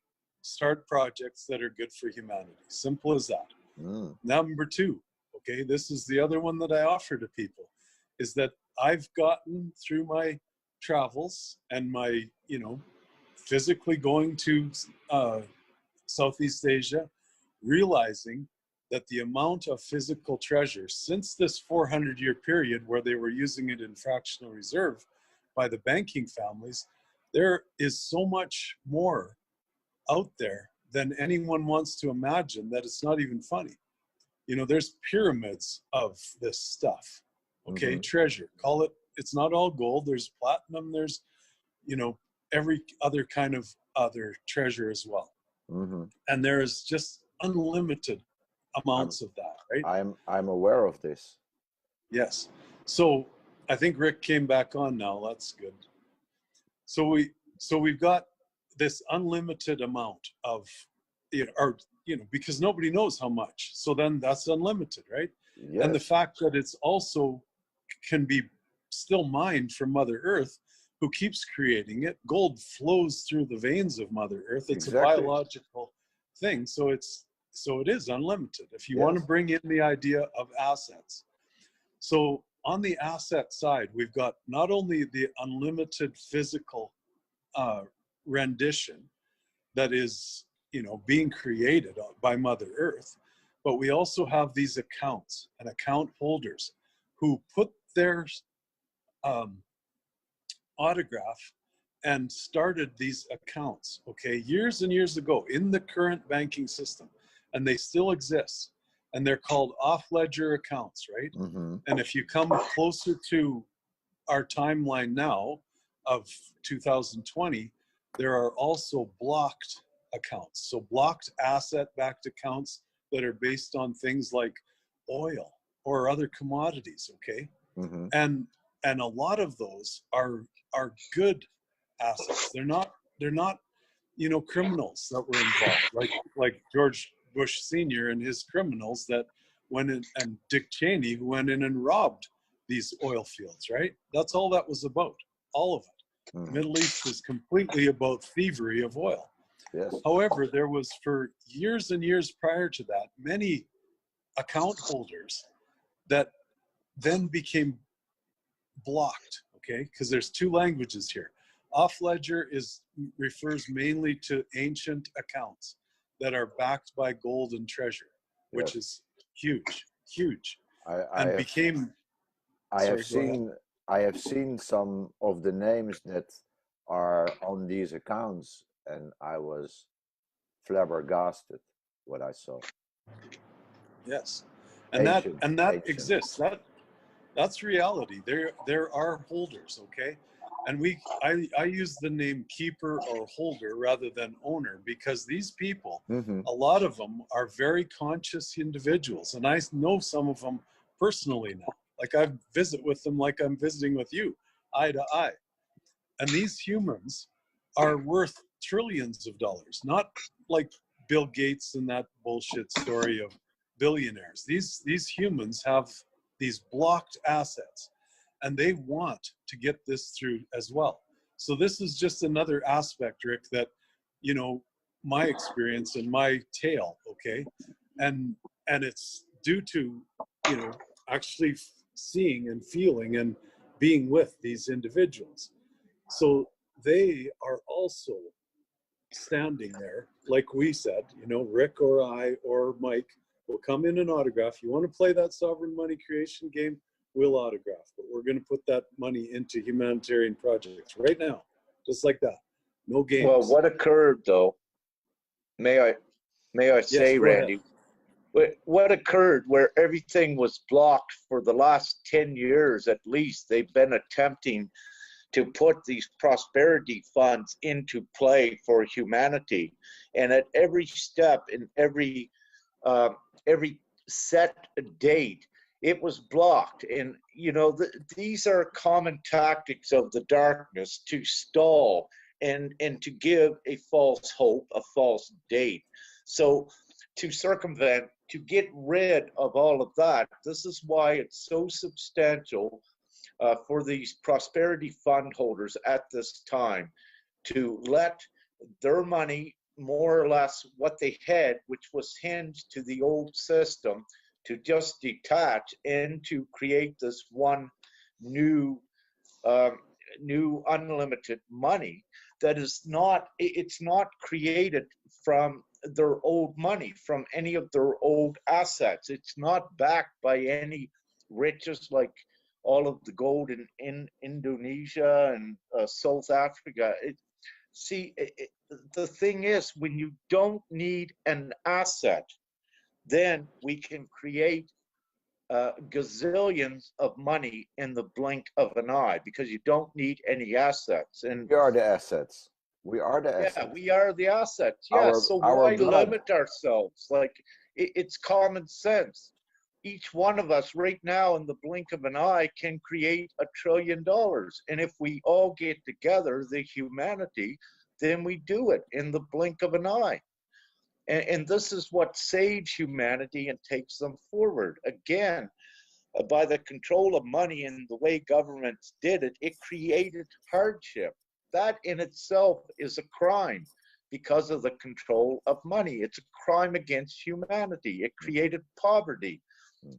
start projects that are good for humanity. Simple as that. Number two, okay, this is the other one that I offer to people, is that I've gotten through my travels and my, physically going to Southeast Asia, realizing that the amount of physical treasure since this 400-year period where they were using it in fractional reserve by the banking families, there is so much more out there than anyone wants to imagine that it's not even funny. There's pyramids of this stuff, okay? Treasure, call it, it's not all gold. There's platinum, there's, every other kind of other treasure as well. And there is just unlimited amounts of that, right? I'm aware of this. Yes. So I think Rick came back on now. That's good. So we've got this unlimited amount of, because nobody knows how much. So then that's unlimited, right? Yes. And the fact that it's also can be still mined from Mother Earth, who keeps creating it. Gold flows through the veins of Mother Earth. It's Exactly. a biological thing. So it is unlimited if you want to bring in the idea of assets. So on the asset side, we've got not only the unlimited physical rendition that is, being created by Mother Earth, but we also have these accounts and account holders who put their autograph and started these accounts, okay, years and years ago in the current banking system, and they still exist, and they're called off-ledger accounts, right? And if you come closer to our timeline now of 2020, there are also blocked accounts, so blocked asset-backed accounts that are based on things like oil or other commodities, okay? And a lot of those are good assets. They're not criminals that were involved, like George Bush Sr. and his criminals that went in, and Dick Cheney, who went in and robbed these oil fields, right? That's all that was about, all of it. The Middle East is completely about thievery of oil. Yes. However, there was, for years and years prior to that, many account holders that then became blocked, okay? Because there's two languages here. Off-ledger refers mainly to ancient accounts that are backed by gold and treasure, which is huge, huge. I have seen some of the names that are on these accounts, and I was flabbergasted what I saw. Yes, and Ancient, that exists. That's reality. There are holders, okay? And I use the name keeper or holder rather than owner, because these people, a lot of them are very conscious individuals, and I know some of them personally now. Like I visit with them like I'm visiting with you, eye to eye. And these humans are worth trillions of dollars, not like Bill Gates and that bullshit story of billionaires. These humans have these blocked assets, and they want to get this through as well. So this is just another aspect, Rick, that, my experience and my tale, okay? And it's due to, actually seeing and feeling and being with these individuals. So they are also standing there, like we said, Rick or I or Mike will come in and autograph. You want to play that sovereign money creation game? We'll autograph, but we're going to put that money into humanitarian projects right now, just like that. No games. Well, what occurred though? May I say, yes, Randy? What occurred where everything was blocked for the last 10 years at least? They've been attempting to put these prosperity funds into play for humanity, and at every step in every set date, it was blocked. And, you know, these are common tactics of the darkness to stall and to give a false hope, a false date. So to circumvent, to get rid of all of that, this is why it's so substantial for these prosperity fund holders at this time to let their money, more or less what they had, which was hinged to the old system, to just detach and to create this one new new unlimited money that is not, it's not created from their old money, from any of their old assets. It's not backed by any riches like all of the gold in Indonesia and South Africa. The thing is, when you don't need an asset, then we can create gazillions of money in the blink of an eye because you don't need any assets. And We are the assets. We are the yeah, assets. we are the assets. Yeah. So why blood. limit ourselves? Like it's common sense. Each one of us right now in the blink of an eye can create $1 trillion. And if we all get together, the humanity, then we do it in the blink of an eye. And this is what saves humanity and takes them forward. Again, by the control of money and the way governments did it, it created hardship. That in itself is a crime because of the control of money. It's a crime against humanity. It created poverty.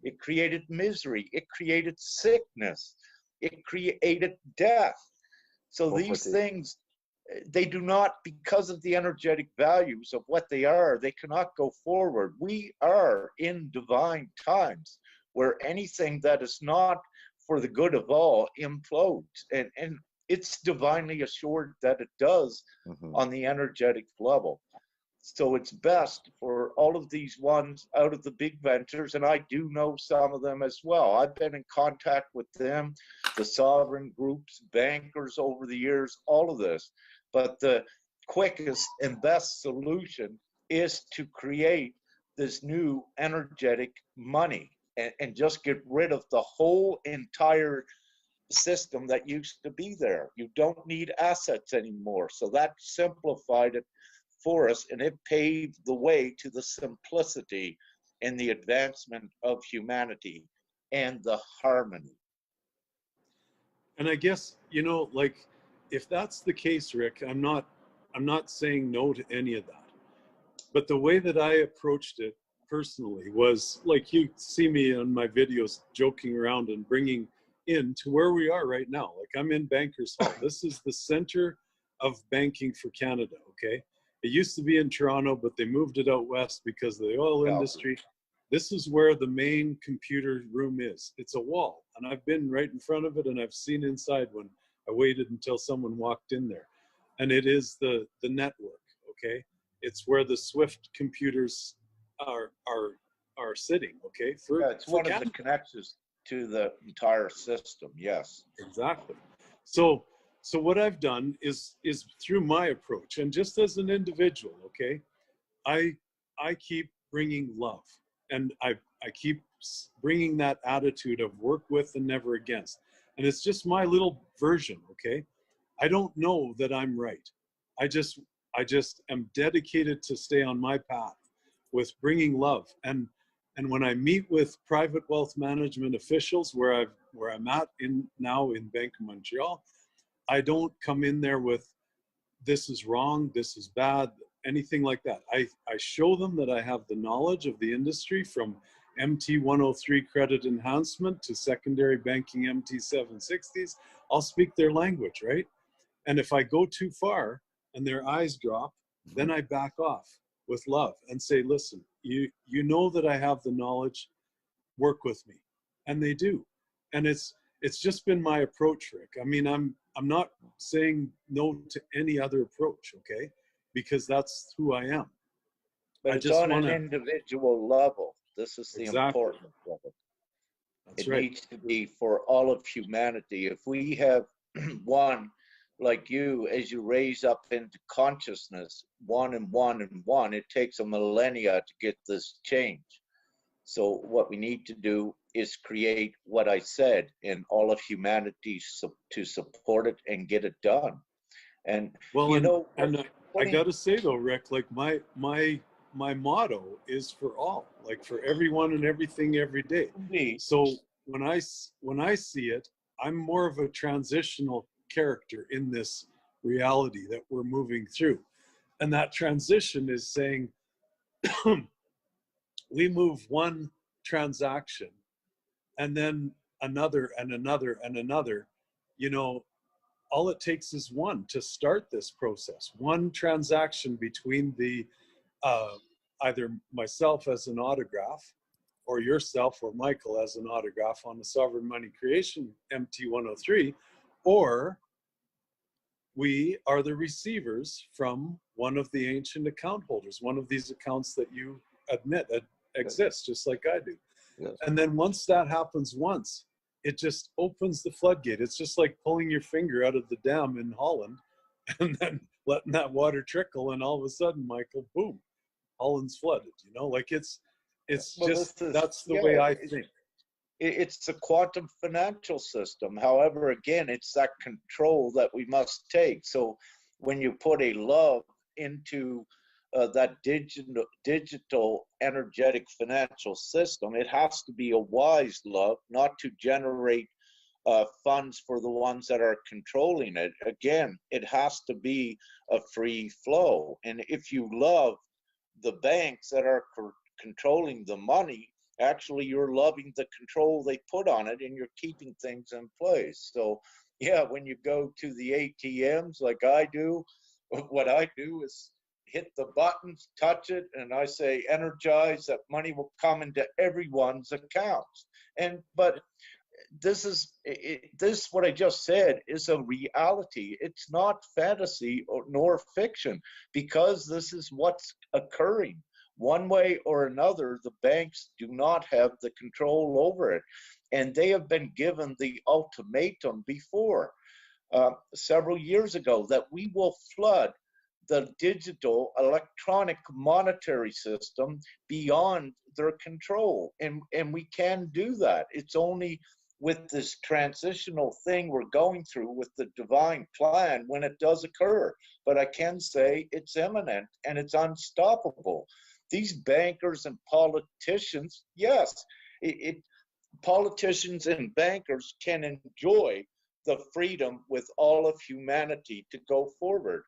It created misery. It created sickness. It created death. So these things, they do not, because of the energetic values of what they are, they cannot go forward. We are in divine times where anything that is not for the good of all implodes. And it's divinely assured that it does on the energetic level. So it's best for all of these ones out of the big ventures, and I do know some of them as well. I've been in contact with them, the sovereign groups, bankers over the years, all of this. But the quickest and best solution is to create this new energetic money and just get rid of the whole entire system that used to be there. You don't need assets anymore. So that simplified it for us, and it paved the way to the simplicity and the advancement of humanity and the harmony. And I guess, you know, like, if that's the case, Rick, I'm not saying no to any of that. But the way that I approached it personally was, like, you see me on my videos joking around and bringing in to where we are right now. Like, I'm in Bankers Hall. This is the center of banking for Canada, okay? It used to be in Toronto, but they moved it out west because of the oil industry. This is where the main computer room is. It's a wall, and I've been right in front of it, and I've seen inside when I waited until someone walked in there. And it is the network, okay? It's where the Swift computers are sitting, okay? It's one of the connections to the entire system, yes. Exactly. So what I've done is through my approach, and just as an individual, okay, I keep bringing love, and I keep bringing that attitude of work with and never against. And it's just my little version, okay? I don't know that I'm right. I just am dedicated to stay on my path with bringing love. And when I meet with private wealth management officials where I'm at now in Bank of Montreal, I don't come in there with, this is wrong, this is bad, anything like that. I show them that I have the knowledge of the industry, from MT 103 credit enhancement to secondary banking MT 760s. I'll speak their language, right? And if I go too far and their eyes drop, then I back off with love and say, listen, you know that I have the knowledge, work with me. And they do. And it's just been my approach, Rick. I mean, I'm not saying no to any other approach, okay? Because that's who I am. But it's on an individual level. This is the importance of it. It needs to be for all of humanity. If we have one like you, as you raise up into consciousness, one and one and one, it takes a millennia to get this change. So what we need to do is create what I said in all of humanity to support it and get it done. And Well, you know, I got to say though, Rick, like my motto is for all, like for everyone and everything every day. So when I see it, I'm more of a transitional character in this reality that we're moving through. And that transition is saying we move one transaction and then another and another and another. You know, all it takes is one to start this process, one transaction between the uh, either myself as an autograph or yourself or Michael as an autograph on the Sovereign Money Creation MT103, or we are the receivers from one of the ancient account holders, one of these accounts that you admit exists, just like I do. Yes. And then once that happens once, it just opens the floodgate. It's just like pulling your finger out of the dam in Holland and then letting that water trickle, and all of a sudden, Michael, boom, Holland's flooded. You know, like it's well, just that's the way I think. It's a quantum financial system. However, again, it's that control that we must take. So when you put a love into that digital energetic financial system, it has to be a wise love, not to generate funds for the ones that are controlling it. Again, it has to be a free flow. And if you love the banks that are controlling the money, actually you're loving the control they put on it, and you're keeping things in place. So yeah, when you go to the ATMs like I do, what I do is hit the buttons, touch it, and I say energize, that money will come into everyone's accounts. And but this is this what I just said is a reality. It's not fantasy nor fiction, because this is what's occurring. One way or another, the banks do not have the control over it, and they have been given the ultimatum before, several years ago, that we will flood the digital electronic monetary system beyond their control, and we can do that. It's only with this transitional thing we're going through with the divine plan when it does occur. But I can say it's imminent and it's unstoppable. These bankers and politicians, yes, politicians and bankers can enjoy the freedom with all of humanity to go forward.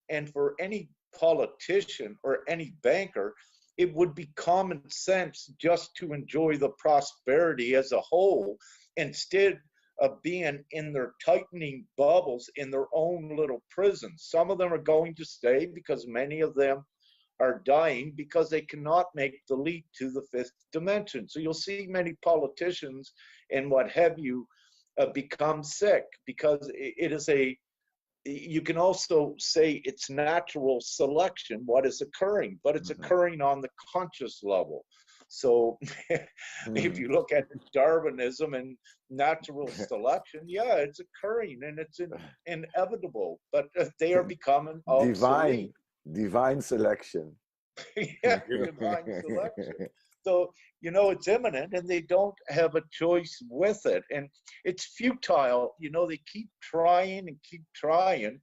And for any politician or any banker, it would be common sense just to enjoy the prosperity as a whole, instead of being in their tightening bubbles in their own little prisons. Some of them are going to stay because many of them are dying because they cannot make the leap to the fifth dimension. So you'll see many politicians and what have you become sick, because it is you can also say it's natural selection, what is occurring, but it's occurring on the conscious level. So if you look at Darwinism and natural selection, yeah, it's occurring and it's inevitable, but they are becoming obsolete. Divine selection. Yeah, divine selection. So, you know, it's imminent and they don't have a choice with it. And it's futile. You know, they keep trying and keep trying.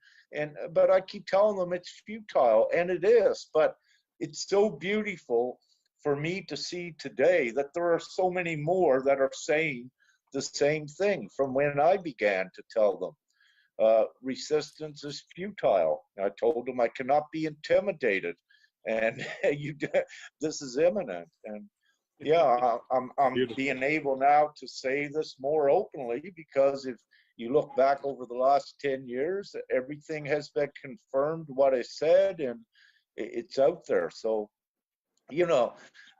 But I keep telling them it's futile, and it is. But it's so beautiful for me to see today that there are so many more that are saying the same thing from when I began to tell them. Resistance is futile. I told them I cannot be intimidated, and this is imminent. And yeah, I'm being able now to say this more openly, because if you look back over the last 10 years, everything has been confirmed what I said, and it's out there. So, you know,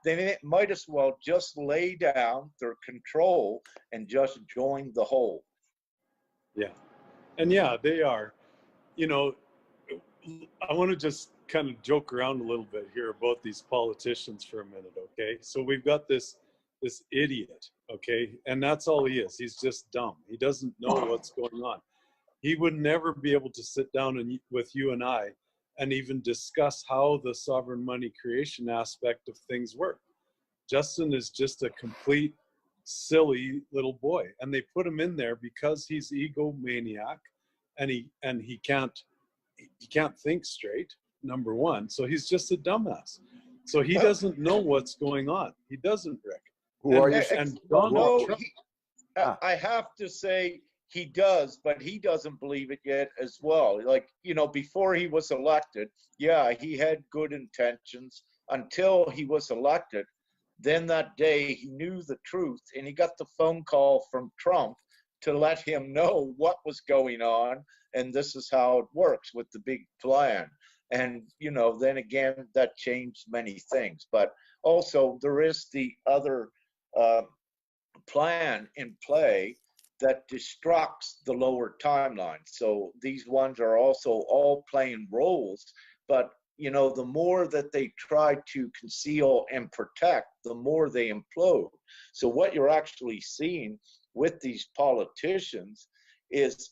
they might as well just lay down their control and just join the whole. Yeah. And yeah, they are. You know, I want to just kind of joke around a little bit here about these politicians for a minute, okay? So we've got this idiot, okay? And that's all he is. He's just dumb. He doesn't know what's going on. He would never be able to sit down with you and I and even discuss how the sovereign money creation aspect of things work. Justin is just a complete silly little boy, and they put him in there because he's egomaniac, and he can't think straight. Number one, so he's just a dumbass. So he doesn't know what's going on. He doesn't, Rick. Who are you? And Donald No, Trump. I have to say he does, but he doesn't believe it yet as well. Like, before he was elected, yeah, he had good intentions until he was elected. Then that day he knew the truth, and he got the phone call from Trump to let him know what was going on, and this is how it works with the big plan. And, then again, that changed many things. But also there is the other plan in play that destructs the lower timeline. So these ones are also all playing roles, but the more that they try to conceal and protect, the more they implode. So what you're actually seeing with these politicians is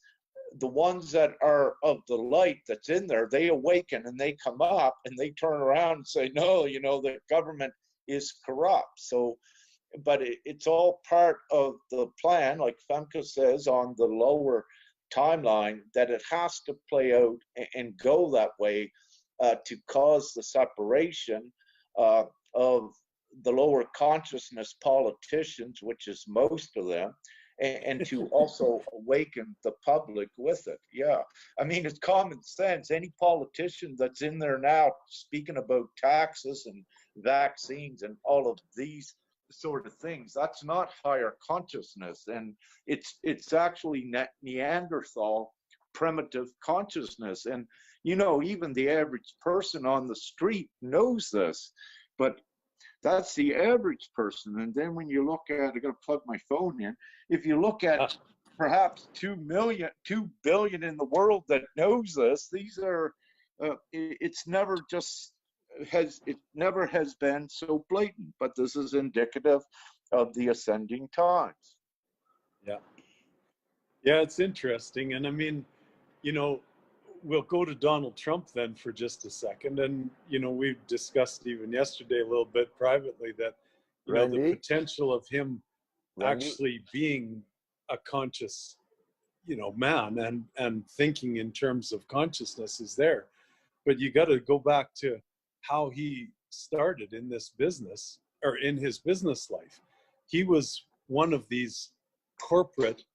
the ones that are of the light that's in there, they awaken and they come up and they turn around and say, no, the government is corrupt. So, but it's all part of the plan, like Femke says, on the lower timeline, that it has to play out and go that way to cause the separation of the lower consciousness politicians, which is most of them, and to also awaken the public with it. Yeah, I mean, it's common sense. Any politician that's in there now speaking about taxes and vaccines and all of these sort of things, that's not higher consciousness, and it's actually Neanderthal primitive consciousness. And even the average person on the street knows this, but that's the average person. And then when you look at, I gotta plug my phone in, if you look at perhaps 2 billion in the world that knows this, these are it never has been so blatant, but this is indicative of the ascending times. Yeah, it's interesting. And I mean, we'll go to Donald Trump then for just a second. And, we've discussed even yesterday a little bit privately that, the potential of him actually being a conscious, man and thinking in terms of consciousness is there. But you got to go back to how he started in this business, or in his business life. He was one of these corporate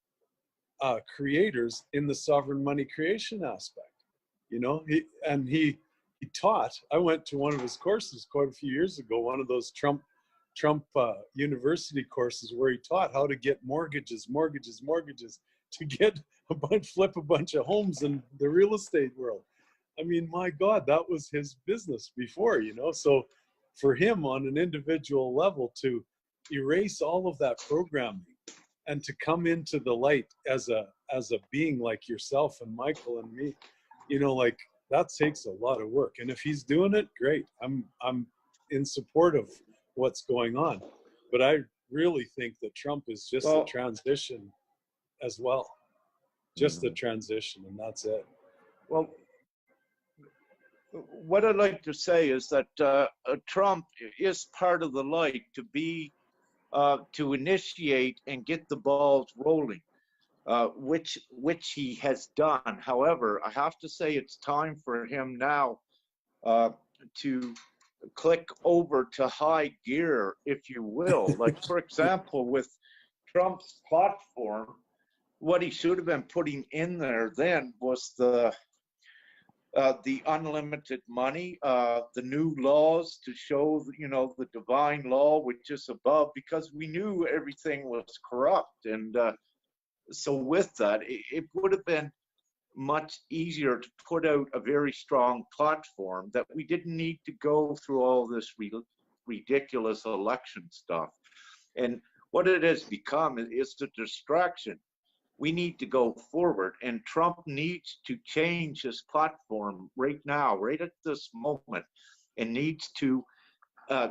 creators in the sovereign money creation aspect. He taught. I went to one of his courses quite a few years ago, one of those Trump university courses, where he taught how to get mortgages to get flip a bunch of homes in the real estate world. I mean, my God, that was his business before, So for him on an individual level to erase all of that programming and to come into the light as a being like yourself and Michael and me, like, that takes a lot of work. And if he's doing it, great. I'm in support of what's going on. But I really think that Trump is just a transition as well. Just a transition, and that's it. Well, what I'd like to say is that Trump is part of the light to initiate and get the balls rolling, which he has done. However, I have to say it's time for him now to click over to high gear, if you will. Like, for example, with Trump's platform, what he should have been putting in there then was the unlimited money, the new laws to show, the divine law, which is above, because we knew everything was corrupt. And so with that, it would have been much easier to put out a very strong platform that we didn't need to go through all this ridiculous election stuff. And what it has become is the distraction. We need to go forward, and Trump needs to change his platform right now, right at this moment, and needs to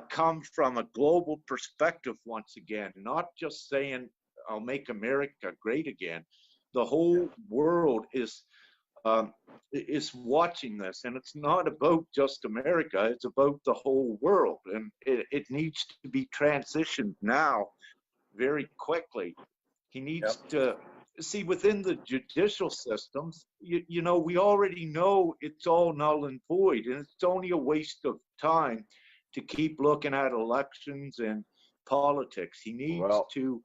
come from a global perspective once again, not just saying, I'll make America great again. The whole world is is watching this, and it's not about just America, it's about the whole world, and it needs to be transitioned now very quickly. He needs to see within the judicial systems, you know, we already know it's all null and void, and it's only a waste of time to keep looking at elections and politics. He needs to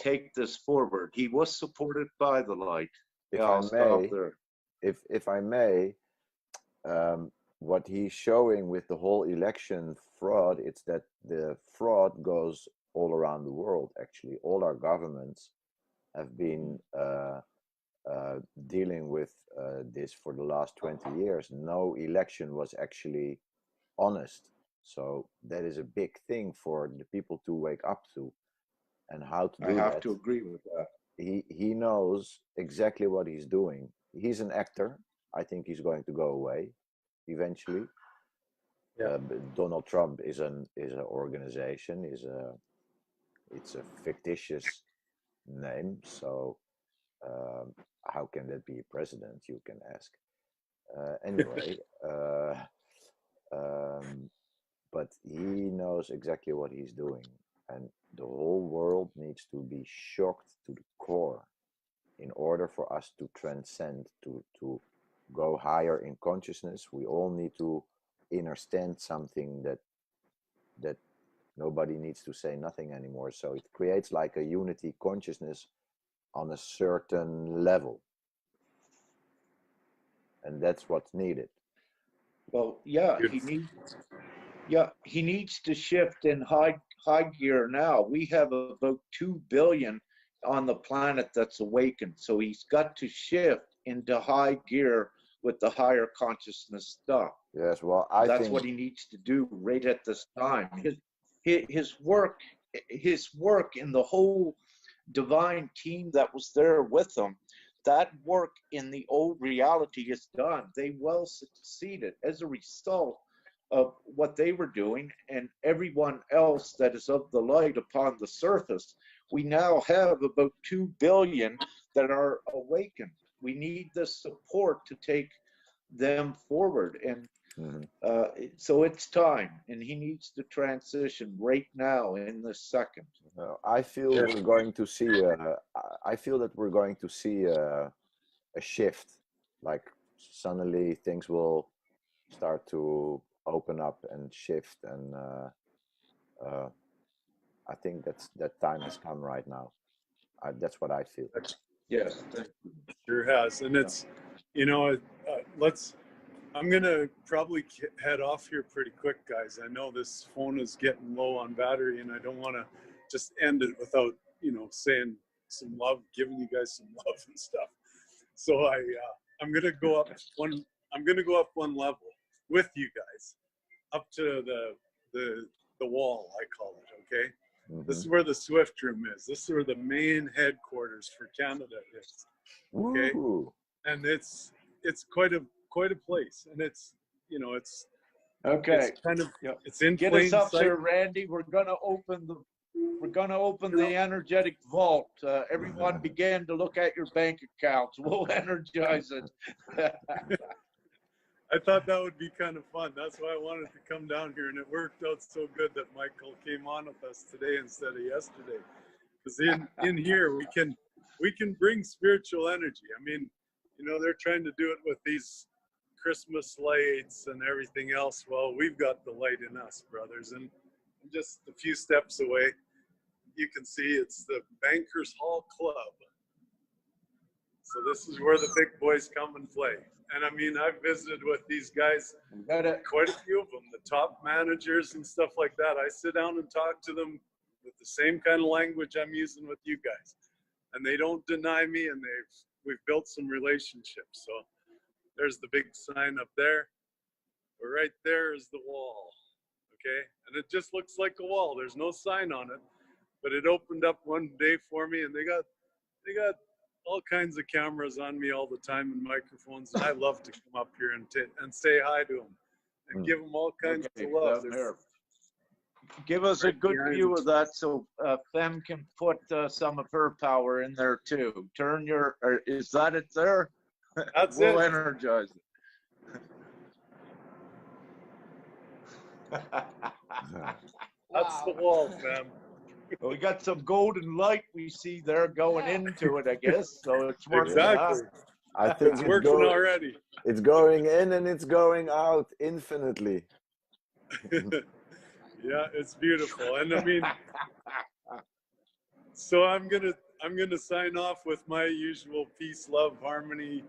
take this forward. He was supported by the light. If Yeah, I I'll stop may, there. if I may, what he's showing with the whole election fraud, it's that the fraud goes all around the world. Actually, all our governments have been dealing with this for the last 20 years. No election was actually honest. So that is a big thing for the people to wake up to, and how to I do have that. to agree with that. He knows exactly what he's doing. He's an actor. I think he's going to go away eventually. But Donald Trump is an organization, it's a fictitious name. So how can that be a president? You can ask. Anyway, but he knows exactly what he's doing, and the whole world needs to be shocked to the core in order for us to transcend, to go higher in consciousness. We all need to understand something that nobody needs to say nothing anymore. So it creates like a unity consciousness on a certain level, and that's what's needed. Well, yeah, he needs to shift in high gear now. We have about 2 billion on the planet that's awakened. So he's got to shift into high gear with the higher consciousness stuff. Yes, well, that's what he needs to do right at this time. His work in the whole divine team that was there with him, that work in the old reality is done. They well succeeded as a result of what they were doing, and everyone else that is of the light upon the surface. We now have about 2 billion that are awakened. We need the support to take them forward, and so it's time, and he needs to transition right now in this second. I feel we're going to see. I feel that we're going to see a shift. Like suddenly things will start to open up and shift, and I think that time has come right now. That's what I feel. Yes, sure has, and it's, you know, I'm gonna probably head off here pretty quick, guys. I know this phone is getting low on battery, and I don't want to just end it without, you know, saying some love, giving you guys some love and stuff. So I'm gonna go up one level with you guys, up to the wall, I call it. Okay, this is where the Swift room is. This is where the main headquarters for Canada is. Okay, and it's quite a place, and it's, you know, it's okay. It's kind of it's in Get plain us up sight. there, Randy. We're gonna open the energetic vault. Everyone begin to look at your bank accounts. We'll energize it. I thought that would be kind of fun. That's why I wanted to come down here, and it worked out so good that Michael came on with us today instead of yesterday. Because in here we can bring spiritual energy. I mean, you know, they're trying to do it with these Christmas lights and everything else. Well, we've got the light in us, brothers, and just a few steps away, you can see it's the Bankers Hall Club. So this is where the big boys come and play. And I mean, I've visited with these guys, quite a few of them, the top managers and stuff like that. I sit down and talk to them with the same kind of language I'm using with you guys. And they don't deny me, and we've built some relationships. So there's the big sign up there. But right there is the wall, okay? And it just looks like a wall. There's no sign on it. But it opened up one day for me, and they got all kinds of cameras on me all the time and microphones, and I love to come up here and say hi to them and give them all kinds of love. Give us a good view of that so Fem can put some of her power in there too. Turn your, is that it there? That's we'll it. energize it. That's the wall, fam. Well, we got some golden light we see there going into it, I guess. So it's working. Exactly. I think It's working already. It's going in and it's going out infinitely. Yeah, it's beautiful. And I mean, so I'm gonna sign off with my usual peace, love, harmony,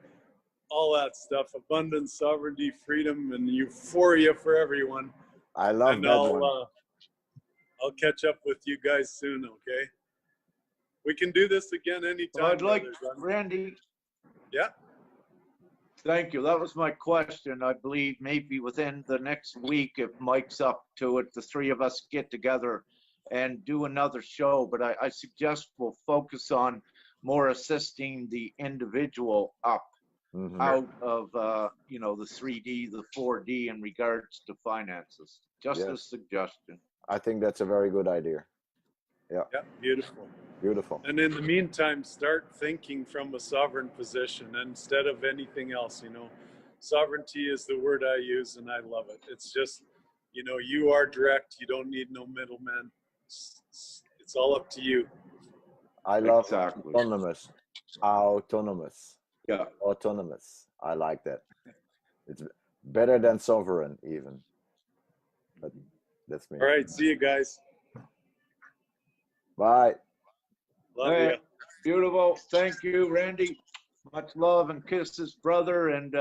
all that stuff, abundance, sovereignty, freedom, and euphoria for everyone. I love And that one. I'll catch up with you guys soon, okay? We can do this again anytime. Well, I'd like, brothers. Randy. Yeah. Thank you. That was my question. I believe maybe within the next week, if Mike's up to it, the three of us get together and do another show. But I suggest we'll focus on more assisting the individual up out of, you know, the 3D, the 4D in regards to finances. Just a suggestion. I think that's a very good idea. Yeah. Yeah, beautiful. Beautiful. And in the meantime, start thinking from a sovereign position instead of anything else, you know. Sovereignty is the word I use, and I love it. It's just, you know, you are direct. You don't need no middleman. It's all up to you. I love autonomous. Autonomous. Yeah. Autonomous. I like that. It's better than sovereign even. But that's me. All right. See you guys. Bye. Love you. Beautiful. Thank you, Randy. Much love and kisses, brother. And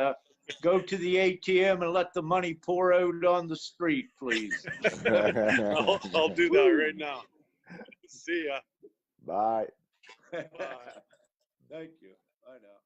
go to the ATM and let the money pour out on the street, please. I'll do that right now. See ya. Bye. Thank you. I know.